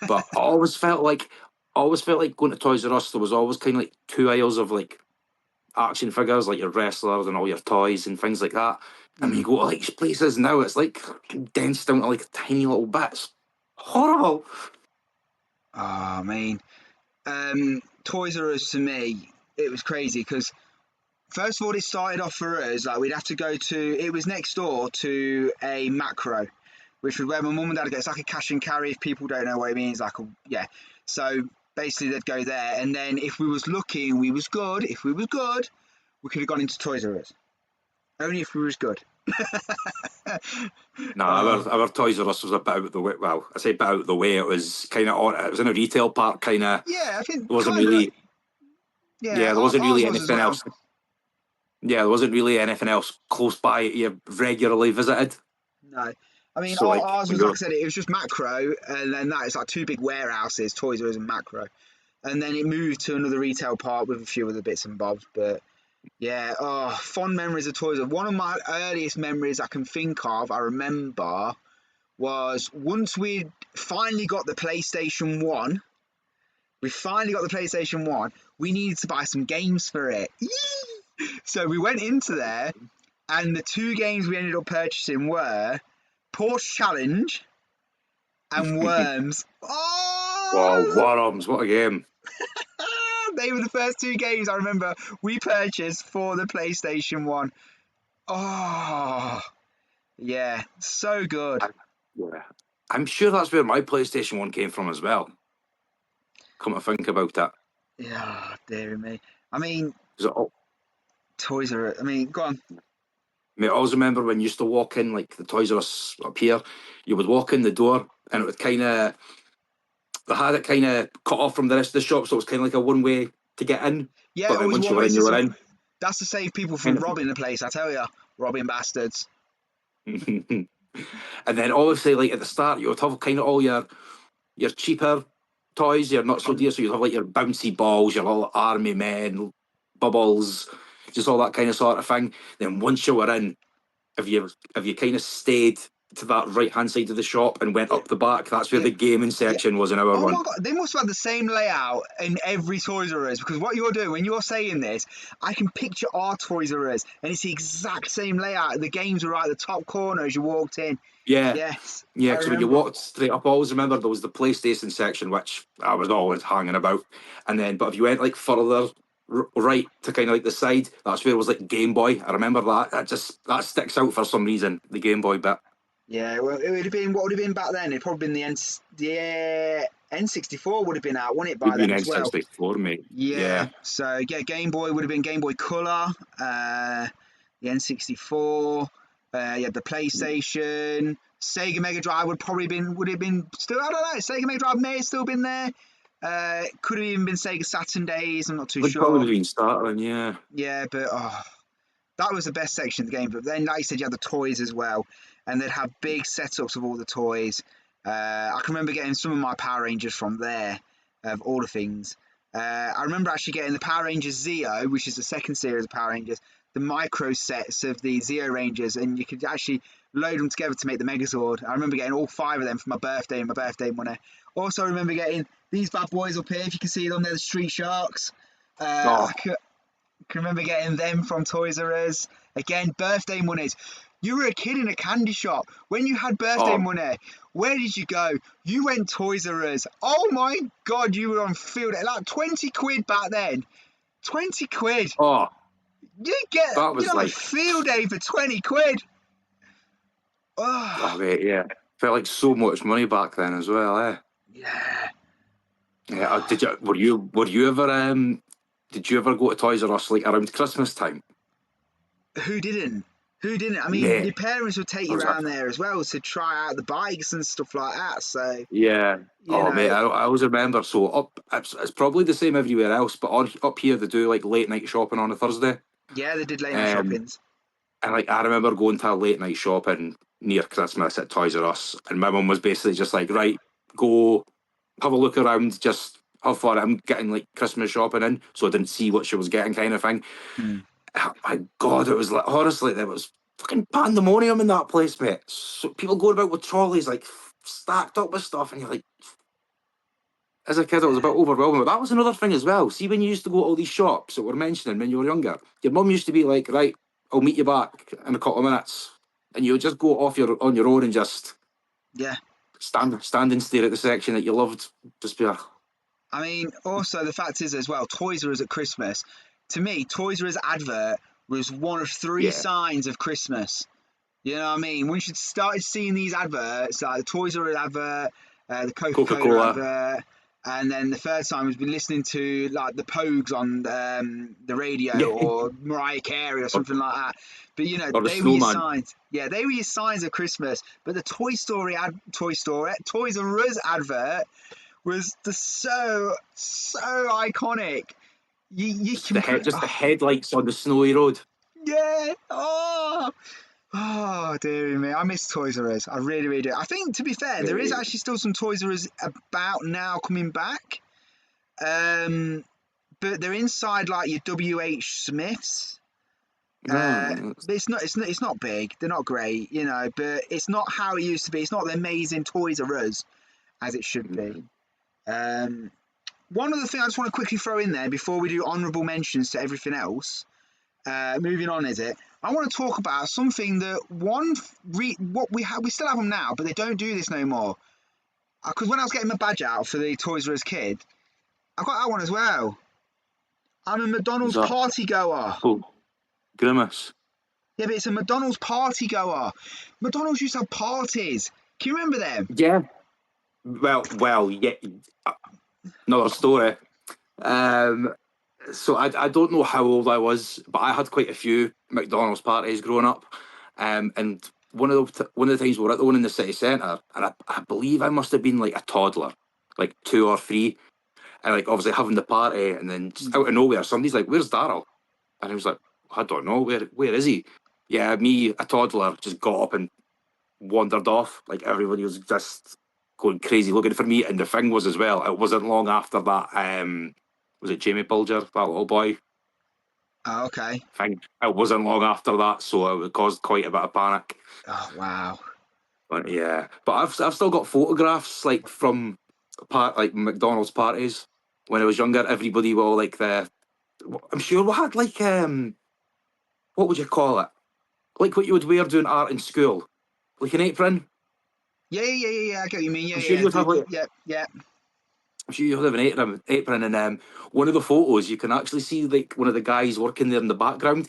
Speaker 2: But I always felt like going to Toys R Us. There was always kind of like two aisles of like action figures, like your wrestlers and all your toys and things like that. And when you go to like places now, it's like condensed down to like tiny little bits. Horrible.
Speaker 1: Oh, I mean, Toys R Us to me, it was crazy because first of all, it started off for us like we'd have to go to. It was next door to a macro, which was where my mum and dad go. It's like a cash and carry. If people don't know what it means, like yeah. So basically, they'd go there, and then if we was lucky and we was good, if we was good, we could have gone into Toys R Us. Only if we was good.
Speaker 2: No,
Speaker 1: Oh,
Speaker 2: our Toys R Us was a bit out the way. Well, I say bit out the way. It was kind of on. It was in a retail park, kind of.
Speaker 1: yeah, I think
Speaker 2: There wasn't
Speaker 1: kind of.
Speaker 2: really.
Speaker 1: Yeah,
Speaker 2: Yeah, there wasn't
Speaker 1: ours
Speaker 2: really
Speaker 1: was as
Speaker 2: anything
Speaker 1: well.
Speaker 2: else. Yeah, there wasn't really anything else close by that you regularly visited.
Speaker 1: No. I mean,
Speaker 2: So like
Speaker 1: ours
Speaker 2: when
Speaker 1: was
Speaker 2: you
Speaker 1: like I
Speaker 2: were,
Speaker 1: said, it was just macro, and then that it's like two big warehouses, Toys R Us and macro, and then it moved to another retail park with a few other bits and bobs. But yeah, oh, fond memories of Toys R Us. One of my earliest memories I can think of, I remember, was once we finally got the PlayStation One. We finally got the PlayStation One. We needed to buy some games for it. Yee! So we went into there, and the two games we ended up purchasing were Porsche Challenge and Worms.
Speaker 2: wow,
Speaker 1: Oh,
Speaker 2: Worms, what a game!
Speaker 1: they were the first two games I remember we purchased for the PlayStation 1. Oh, yeah, so good.
Speaker 2: Yeah, I'm sure that's where my PlayStation One came from as well. Come to think about it,
Speaker 1: Yeah, dear me. I mean,
Speaker 2: 'Cause
Speaker 1: Toys R Us. I mean, go on.
Speaker 2: I always remember when you used to walk in, like the Toys R Us up here, you would walk in the door and it would kind of, they had it kind of cut off from the rest of the shop, so it was kind of like a one way to get in.
Speaker 1: Yeah,
Speaker 2: But then
Speaker 1: always
Speaker 2: once you
Speaker 1: one
Speaker 2: were
Speaker 1: way
Speaker 2: in, you were
Speaker 1: system.
Speaker 2: in.
Speaker 1: That's to save people from
Speaker 2: Kind
Speaker 1: robbing the place, I tell you. Robbing bastards.
Speaker 2: of. And then obviously, like at the start, you would have kind of all your cheaper toys, your not so dear. So you'd have like your bouncy balls, your little army men, bubbles, just all that kind of sort of thing. Then once you were in, if you kind of stayed to that right-hand side of the shop and went up the back. That's where the gaming section was in our
Speaker 1: Oh
Speaker 2: one.
Speaker 1: my god, they must have had the same layout in every Toys R Us, because what you're doing when you're saying this, I can picture our Toys R Us and it's the exact same layout. The games were right at the top corner as you walked in.
Speaker 2: Yeah.
Speaker 1: Yes.
Speaker 2: Yeah,
Speaker 1: I
Speaker 2: because when you
Speaker 1: remember.
Speaker 2: walked straight up, I always remember there was the PlayStation section, which I was always hanging about. And then, but if you went like further right to kind of like the side, that's where it was like Game Boy. I remember that. That sticks out for some reason, the Game Boy bit.
Speaker 1: Yeah, well, it would have been, what would have been back then? It'd probably been the N64 would have been out, wouldn't it, by
Speaker 2: You'd
Speaker 1: then
Speaker 2: been
Speaker 1: as well?
Speaker 2: N64, mate.
Speaker 1: Yeah,
Speaker 2: Yeah.
Speaker 1: so yeah, Game Boy would have been Game Boy Color, the N64, you had the PlayStation, Sega Mega Drive would have been still, I don't know, Sega Mega Drive may have still been there. Could have even been Sega Saturn days, I'm not too
Speaker 2: Would probably
Speaker 1: sure.
Speaker 2: been starting, yeah.
Speaker 1: Yeah, but that was the best section of the game. But then, like you said, you had the toys as well, and they'd have big setups of all the toys. I can remember getting some of my Power Rangers from there, of all the things. I remember actually getting the Power Rangers Zeo, which is the second series of Power Rangers, the micro sets of the Zeo Rangers, and you could actually load them together to make the Megazord. I remember getting all 5 of them for my birthday and my birthday money. Also, I remember getting these bad boys up here, if you can see them, they're the Street Sharks.
Speaker 2: Oh,
Speaker 1: I can remember getting them from Toys R Us. Again, birthday monies. You were a kid in a candy shop. When you had birthday
Speaker 2: oh,
Speaker 1: money, where did you go? You went Toys R Us. Oh my God, you were on field. Like 20 quid back then. 20 quid.
Speaker 2: oh, that
Speaker 1: You'd
Speaker 2: was
Speaker 1: have a
Speaker 2: like,
Speaker 1: field day for 20 quid.
Speaker 2: oh,
Speaker 1: Oh,
Speaker 2: mate, yeah. Felt like so much money back then as well, eh?
Speaker 1: yeah.
Speaker 2: Yeah,
Speaker 1: Oh,
Speaker 2: were you ever did you ever go to Toys R Us like around Christmas time?
Speaker 1: who didn't? Who didn't? I mean, your
Speaker 2: Mate,
Speaker 1: parents would take
Speaker 2: I
Speaker 1: you
Speaker 2: was
Speaker 1: around there as well to try out the bikes and stuff like that. So,
Speaker 2: yeah.
Speaker 1: you
Speaker 2: Oh mate,
Speaker 1: know,
Speaker 2: I always remember. So it's probably the same everywhere else, but up here they do like late night shopping on a Thursday.
Speaker 1: yeah, they did late night
Speaker 2: Um,
Speaker 1: shoppings.
Speaker 2: and like I remember going to a late night shopping near Christmas at Toys R Us, and my mum was basically just like, right, go have a look around, just have fun. I'm getting like Christmas shopping in, so I didn't see what she was getting, kind of thing.
Speaker 1: Hmm.
Speaker 2: Oh, my God, it was like honestly, there was fucking pandemonium in that place, mate. So people going about with trolleys like stacked up with stuff, and you're like, as a kid, it was a bit overwhelming. But that was another thing as well. See, when you used to go to all these shops that we're mentioning when you were younger, your mum used to be like, right, I'll meet you back in a couple of minutes, and you would just go off on your own and just
Speaker 1: Yeah.
Speaker 2: stand and stare at the section that you loved. Just be like,
Speaker 1: I mean, also the fact is as well, Toys R Us at Christmas. To me, Toys R Us advert was one of 3
Speaker 2: yeah,
Speaker 1: signs of Christmas. You know what I mean? Once you started seeing these adverts, like the Toys R Us advert, the
Speaker 2: Coca
Speaker 1: Coca-Cola
Speaker 2: Cola.
Speaker 1: advert, and then the third time was been listening to like the Pogues on the radio
Speaker 2: Yeah,
Speaker 1: or Mariah Carey or
Speaker 2: or,
Speaker 1: something like that. But you know,
Speaker 2: or the
Speaker 1: they were your
Speaker 2: snowman.
Speaker 1: signs. Yeah, they were your signs of Christmas. But the Toys R Us advert was so iconic. You can put
Speaker 2: Just the headlights on the snowy road.
Speaker 1: yeah. Oh, dearie me. I miss Toys R Us. I really, really do. I think, to be fair, there is
Speaker 2: Yeah.
Speaker 1: actually still some Toys R Us about now coming back. Um, but they're inside like your WH Smiths.
Speaker 2: No,
Speaker 1: But it's not big. They're not great, you know. But it's not how it used to be. It's not the amazing Toys R Us as it should be. Um, One other thing I just want to quickly throw in there before we do honourable mentions to everything else. Moving on, is it? I want to talk about something that what we still have them now, but they don't do this no more. Because when I was getting my badge out for the Toys R Us kid, I got that one as well. I'm a
Speaker 2: is
Speaker 1: McDonald's
Speaker 2: that
Speaker 1: party goer.
Speaker 2: oh, Grimace?
Speaker 1: Yeah, but it's a McDonald's party goer. McDonald's used to have parties. Can you remember them?
Speaker 2: Yeah. Well, yeah. Another story. Um, so I don't know how old I was, but I had quite a few McDonald's parties growing up. And one of the times we were at the one in the city centre, and I believe I must have been like a toddler, like 2 or 3, and like obviously having the party, and then just out of nowhere, somebody's like, "Where's Daryl?" And I was like, "I don't know. Where is he?" Yeah, me, a toddler, just got up and wandered off. Like everybody was just going crazy looking for me. And the thing was as well, it wasn't long after that. Was it Jamie Bulger, that little boy
Speaker 1: Oh, okay.
Speaker 2: thing? It wasn't long after that, so it caused quite a bit of panic.
Speaker 1: Oh, wow.
Speaker 2: But yeah, but I've still got photographs like from like McDonald's parties when I was younger. Everybody were all like I'm sure we had like what would you call it? Like what you would wear doing art in school, like an apron.
Speaker 1: Yeah. I get what you mean.
Speaker 2: I'm sure you would have like
Speaker 1: Yeah.
Speaker 2: I'm sure you have an apron, and one of the photos you can actually see like one of the guys working there in the background.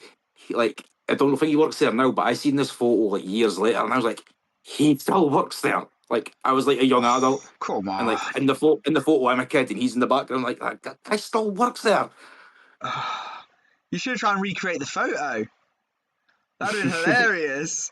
Speaker 2: Like I don't think he works there now, but I seen this photo like years later, and I was like, he still works there. Like I was like a young adult,
Speaker 1: Come
Speaker 2: and
Speaker 1: on.
Speaker 2: like in the photo I'm a kid, and he's in the background. Like that guy still works there.
Speaker 1: You should try and recreate the photo. That'd have been hilarious.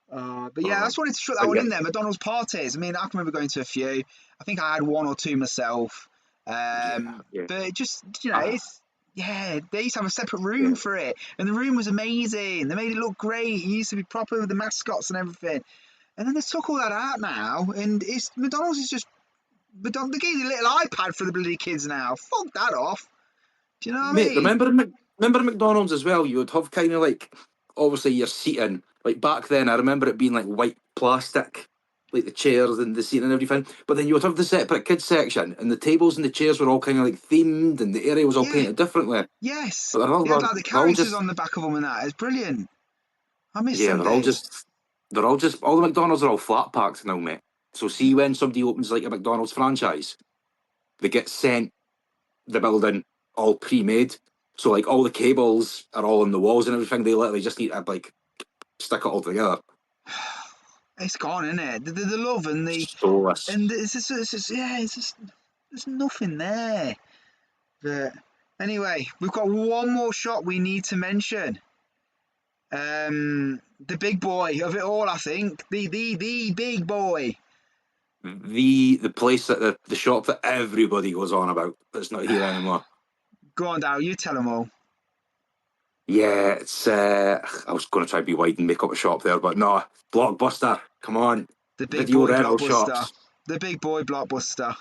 Speaker 1: But yeah, I just wanted to put that
Speaker 2: But
Speaker 1: one
Speaker 2: yeah,
Speaker 1: in there. McDonald's parties. I mean, I can remember going to a few. I think I had one or two myself.
Speaker 2: yeah, yeah,
Speaker 1: But it just,
Speaker 2: uh,
Speaker 1: it's they used to have a separate room
Speaker 2: yeah.
Speaker 1: for it, and the room was amazing. They made it look great. It used to be proper with the mascots and everything. And then they took all that out now, and it's McDonald's is just McDonald's. They gave you a little iPad for the bloody kids now. Fuck that off. Do you know what I
Speaker 2: Mate,
Speaker 1: mean?
Speaker 2: remember McDonald's as well? You would have kind of like obviously your seating. Like back then, I remember it being like white plastic, like the chairs and the seating and everything. But then you would have the separate kids section, and the tables and the chairs were all kind of like themed, and the area was all
Speaker 1: Yeah.
Speaker 2: painted differently.
Speaker 1: Yes.
Speaker 2: But
Speaker 1: They had like the
Speaker 2: they're all
Speaker 1: characters
Speaker 2: just
Speaker 1: on the back of them and that. It's brilliant. I miss
Speaker 2: yeah,
Speaker 1: them days.
Speaker 2: all the McDonald's are all flat packed now, mate. So see when somebody opens like a McDonald's franchise, they get sent the building all pre-made. So like all the cables are all on the walls and everything. They literally just need to like stick it all together.
Speaker 1: It's gone, isn't it? The love and the
Speaker 2: Soulless.
Speaker 1: and it's just there's nothing there. But anyway, we've got one more shot we need to mention. The big boy of it all, I think. The big boy.
Speaker 2: The place that the shop that everybody goes on about that's not here anymore.
Speaker 1: Go on, Darryl, you tell them all.
Speaker 2: Yeah, it's I was gonna try to be wide and make up a shop there, but no, Blockbuster, come on.
Speaker 1: The big
Speaker 2: Video
Speaker 1: boy
Speaker 2: rental
Speaker 1: blockbuster.
Speaker 2: shops.
Speaker 1: The big boy blockbuster.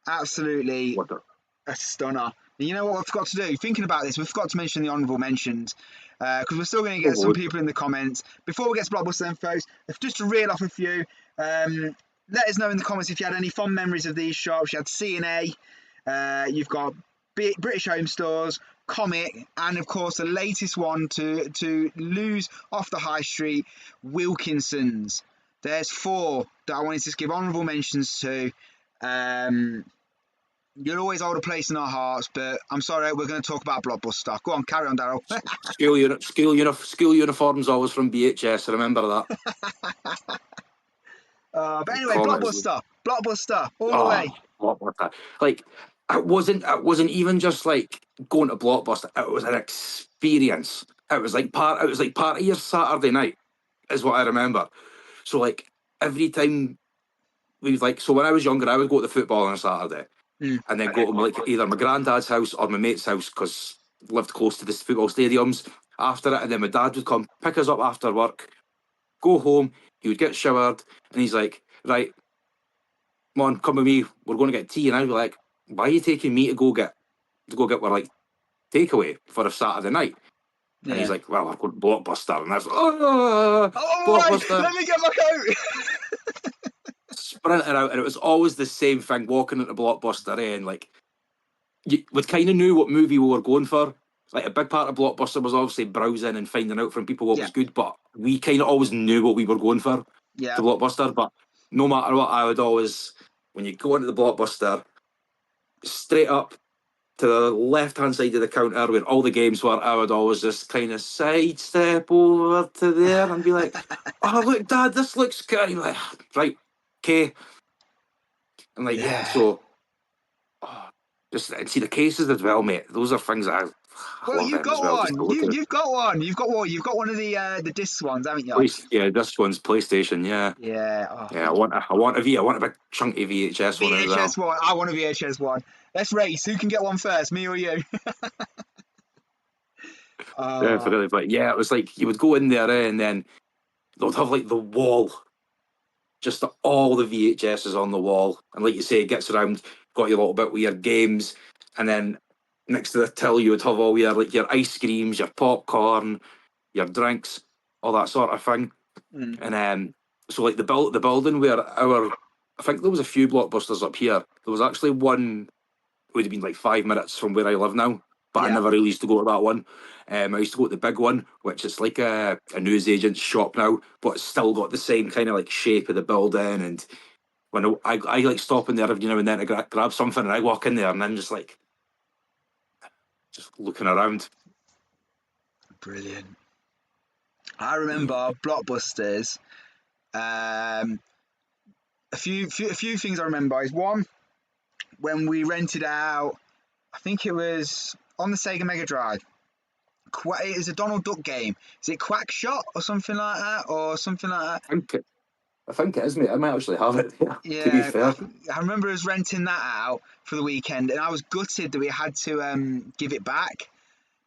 Speaker 1: Absolutely
Speaker 2: What the
Speaker 1: a stunner. And you know what I forgot to do? Thinking about this, we forgot to mention the honourable mentions because we're still going to
Speaker 2: oh
Speaker 1: get some
Speaker 2: Lord.
Speaker 1: people in the comments. Before we get to Blockbuster then, folks, just to reel off a few, let us know in the comments if you had any fond memories of these shops. You had C&A, you've got British Home Stores, Comet, and of course the latest one to lose off the high street, Wilkinson's. There's four that I wanted to give honourable mentions to. You'll always hold a place in our hearts, but I'm sorry, we're going to talk about Blockbuster. Go on, carry on, Darryl.
Speaker 2: School uniforms always from BHS. I remember that.
Speaker 1: But
Speaker 2: And
Speaker 1: anyway,
Speaker 2: Comet.
Speaker 1: Blockbuster, all the way.
Speaker 2: Oh, Blockbuster! Like it wasn't even just like going to Blockbuster. It was an experience. It was like part of your Saturday night, is what I remember. So like every time we was like, so when I was younger, I would go to the football on a Saturday,
Speaker 1: Mm.
Speaker 2: and then go to like either my granddad's house or my mate's house because lived close to the football stadiums. After it, and then my dad would come pick us up after work, go home. He would get showered, and he's like, right, come on, come with me. We're going to get tea. And I'd be like, why are you taking me to go get what like takeaway for a Saturday night? And he's
Speaker 1: Yeah.
Speaker 2: like, well, I've got Blockbuster. And I was like, oh,
Speaker 1: Oh, right,
Speaker 2: Blockbuster.
Speaker 1: let me get my coat.
Speaker 2: Sprinting out. And it was always the same thing walking into Blockbuster. And like, we kind of knew what movie we were going for. Like, a big part of Blockbuster was obviously browsing and finding out from people what
Speaker 1: Yeah,
Speaker 2: was good. But we kind of always knew what we were going for
Speaker 1: yeah.
Speaker 2: to Blockbuster. But no matter what, I would always, when you go into the Blockbuster, straight up to the left hand side of the counter where all the games were, I would always just kind of sidestep over to there and be like, oh, look, Dad, this looks good. And you're like, right, okay. And like, yeah,
Speaker 1: Yeah.
Speaker 2: so just and see the cases as well, mate. Those are things that I
Speaker 1: Well,
Speaker 2: love
Speaker 1: you've
Speaker 2: them as
Speaker 1: got
Speaker 2: well, just to
Speaker 1: one.
Speaker 2: look at.
Speaker 1: You've got one. You've got one. You've got one of the disc ones, haven't you?
Speaker 2: Yeah, this one's PlayStation, yeah.
Speaker 1: Yeah. Oh,
Speaker 2: Yeah, I want a big chunky VHS one as well.
Speaker 1: VHS one. I want a VHS one. Let's race. Who can get one first, me or you? Uh,
Speaker 2: Definitely. But yeah, it was like you would go in there and then they'd have like the wall, just all the VHSs on the wall. And like you say, it gets around, got your little bit with your games, and then next to the till you would have all your like your ice creams, your popcorn, your drinks, all that sort of thing. And so like the building where I think there was a few Blockbusters up here. There was actually one would have been like 5 minutes from where I live now, but I
Speaker 1: Yeah.
Speaker 2: never really used to go to that one. I used to go to the big one, which is like a newsagent's shop now, but it's still got the same kind of like shape of the building. And when I like stopping there every now and then to grab something, and I walk in there and then just looking around.
Speaker 1: Brilliant. I remember Blockbusters. A few things I remember is one, when we rented out, I think it was on the Sega Mega Drive. It was a Donald Duck game. Is it Quack Shot or something like that, or something like that?
Speaker 2: I think it is, mate. I might actually have it there, to be
Speaker 1: Yeah,
Speaker 2: fair.
Speaker 1: I remember us renting that out for the weekend, and I was gutted that we had to give it back.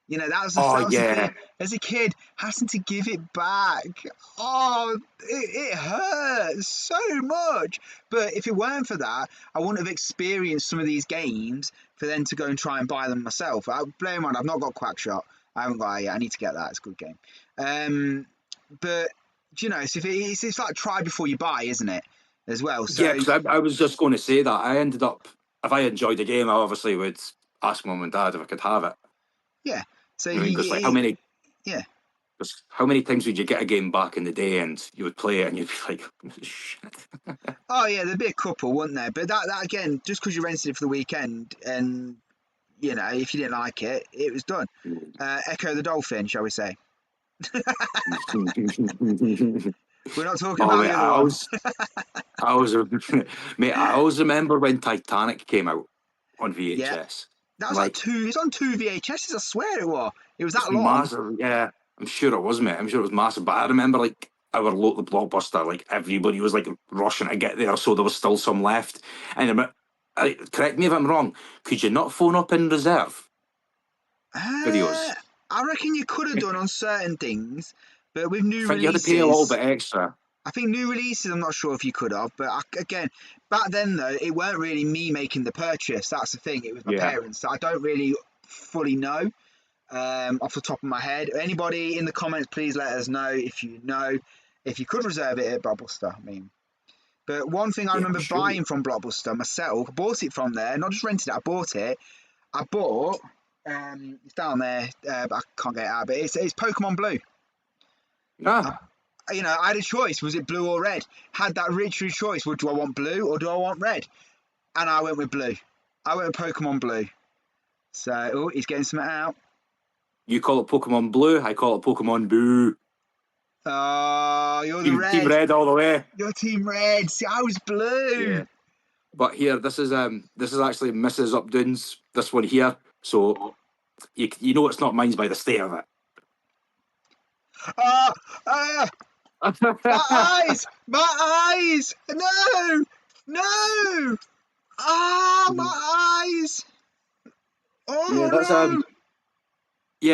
Speaker 1: You know, that was
Speaker 2: Oh,
Speaker 1: the
Speaker 2: yeah.
Speaker 1: thing. As a kid, having to give it back. Oh, it hurts so much. But if it weren't for that, I wouldn't have experienced some of these games for then to go and try and buy them myself. Bear in mind, I've not got Quackshot. I haven't got it yet. I need to get that. It's a good game. But you know, it's like try before you buy, isn't it? As well. So
Speaker 2: Yeah, because I was just going to say that. I ended up, if I enjoyed the game, I obviously would ask mum and dad if I could have it.
Speaker 1: yeah. So
Speaker 2: You know, because like how many times would you get a game back in the day and you would play it and you'd be like, shit.
Speaker 1: Oh yeah, there'd be a couple, wouldn't there? But that again, just because you rented it for the weekend, and you know, if you didn't like it, it was done. Echo the Dolphin, shall we say? We're not talking
Speaker 2: Oh,
Speaker 1: about
Speaker 2: mate,
Speaker 1: the other one.
Speaker 2: I was, mate, I always remember when Titanic came out on
Speaker 1: Yeah,
Speaker 2: VHS.
Speaker 1: that was like
Speaker 2: Like,
Speaker 1: two. It's on two VHSs. I swear it was. It was
Speaker 2: it's
Speaker 1: that long.
Speaker 2: massive. Yeah, I'm sure it was, mate. I'm sure it was massive. But I remember, like, our local Blockbuster, like, everybody was, like, rushing to get there, so there was still some left. And correct me if I'm wrong, could you not phone up in reserve videos?
Speaker 1: I reckon you could have done on certain things, but with
Speaker 2: I
Speaker 1: new
Speaker 2: think you had to pay a little
Speaker 1: releases,
Speaker 2: bit extra.
Speaker 1: I think new releases, I'm not sure if you could have, but again, back then though, it weren't really me making the purchase. That's the thing. It was my
Speaker 2: Yeah.
Speaker 1: parents. So I don't really fully know off the top of my head. Anybody in the comments, please let us know if you could reserve it at Blockbuster. I mean, but one thing I
Speaker 2: Yeah, I'm
Speaker 1: remember
Speaker 2: sure.
Speaker 1: buying from Blockbuster myself, I bought it from there, not just rented it. I bought it. I bought. It's down there, but I can't get it out. But it's Pokemon Blue.
Speaker 2: Ah,
Speaker 1: You know, I had a choice. Was it blue or red? Had that literary choice. Well, do I want blue or do I want red? And I went with blue. I went with Pokemon Blue. So, oh, he's getting something out.
Speaker 2: you call it Pokemon Blue, I call it Pokemon Boo.
Speaker 1: Oh, you're the
Speaker 2: Team
Speaker 1: red.
Speaker 2: Red all the way.
Speaker 1: You're Team Red. See, I was blue.
Speaker 2: Yeah. But here, this is actually Mrs. Updoon's, this one here. So you know it's not mine's by the state of it.
Speaker 1: Ah, my eyes! My eyes! No! No! Ah, my eyes!
Speaker 2: Yeah,
Speaker 1: Oh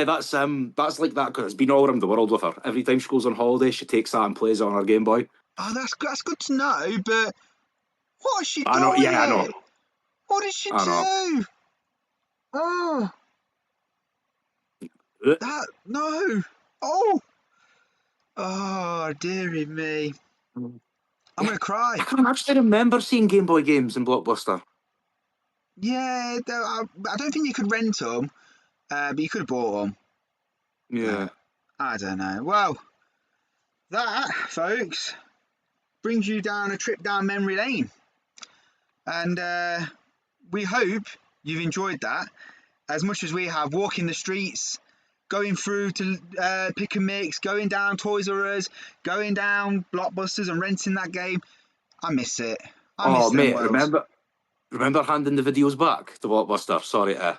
Speaker 2: that's
Speaker 1: no!
Speaker 2: that's like that because it's been all around the world with her. Every time she goes on holiday, she takes that and plays it on her Game Boy.
Speaker 1: Oh, that's good to know. But what is she
Speaker 2: I know,
Speaker 1: doing
Speaker 2: yeah, I know,
Speaker 1: it? What did she
Speaker 2: I know.
Speaker 1: do? Oh,
Speaker 2: Uh,
Speaker 1: that no! Oh, oh, dearie me! I'm
Speaker 2: Yeah,
Speaker 1: gonna cry.
Speaker 2: I can't actually remember seeing Game Boy games in Blockbuster.
Speaker 1: Yeah, I don't think you could rent them, but you could have bought them.
Speaker 2: Yeah.
Speaker 1: I don't know. Well, that, folks, brings you down a trip down memory lane. And we hope you've enjoyed that as much as we have, walking the streets, going through to pick and mix, going down Toys R Us, going down Blockbusters and renting that game. I miss it. I miss
Speaker 2: Oh,
Speaker 1: them
Speaker 2: mate,
Speaker 1: worlds.
Speaker 2: remember handing the videos back to Blockbuster? Sorry to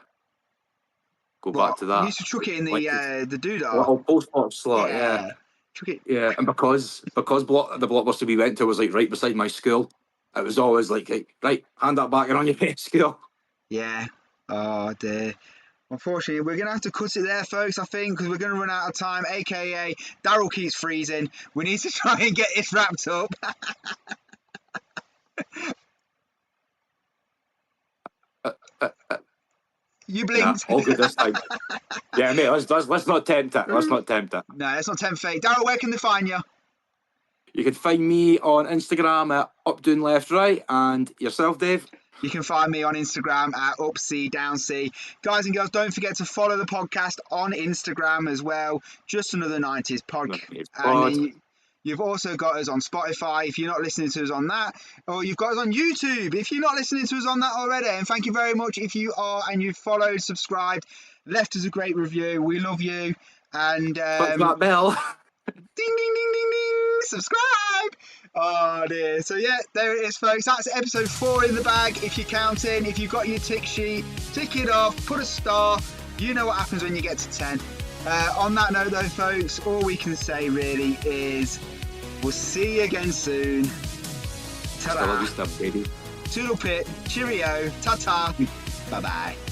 Speaker 2: go back
Speaker 1: What?
Speaker 2: to
Speaker 1: You
Speaker 2: that.
Speaker 1: used to chuck it in
Speaker 2: Like
Speaker 1: the doodah.
Speaker 2: little post box slot, yeah.
Speaker 1: Yeah. Chuck it.
Speaker 2: Yeah, and because the Blockbuster we went to was like right beside my school, it was always like, right, hand that back and on your way to school.
Speaker 1: Yeah. Oh dear. Unfortunately, we're going to have to cut it there, folks, I think, because we're going to run out of time, aka Daryl keeps freezing. We need to try and get this wrapped up. You
Speaker 2: Nah,
Speaker 1: blinked.
Speaker 2: all good this time. Yeah, mate, let's not tempt it. Let's not tempt it.
Speaker 1: No, let's not tempt fate. Daryl, where can they find you?
Speaker 2: You can find me on Instagram at updoinleftright, and yourself, Dave.
Speaker 1: You can find me on Instagram at upc Guys and girls, don't forget to follow the podcast on Instagram as well. Just Another 90s Pod. And then you've also got us on Spotify if you're not listening to us on that, or you've got us on YouTube if you're not listening to us on that already. And thank you very much if you are and you've followed, subscribed, left us a great review. We love you. And
Speaker 2: click that bell.
Speaker 1: Ding, ding, ding, ding, ding. Subscribe. Oh dear. So yeah, there it is, folks. That's episode 4 in the bag. If you're counting, if you've got your tick sheet, tick it off, put a star. You know what happens when you get to 10. On that note though, folks, all we can say really is we'll see you again soon. Ta-da.
Speaker 2: Toodle pit.
Speaker 1: Cheerio. Ta-ta. Bye-bye.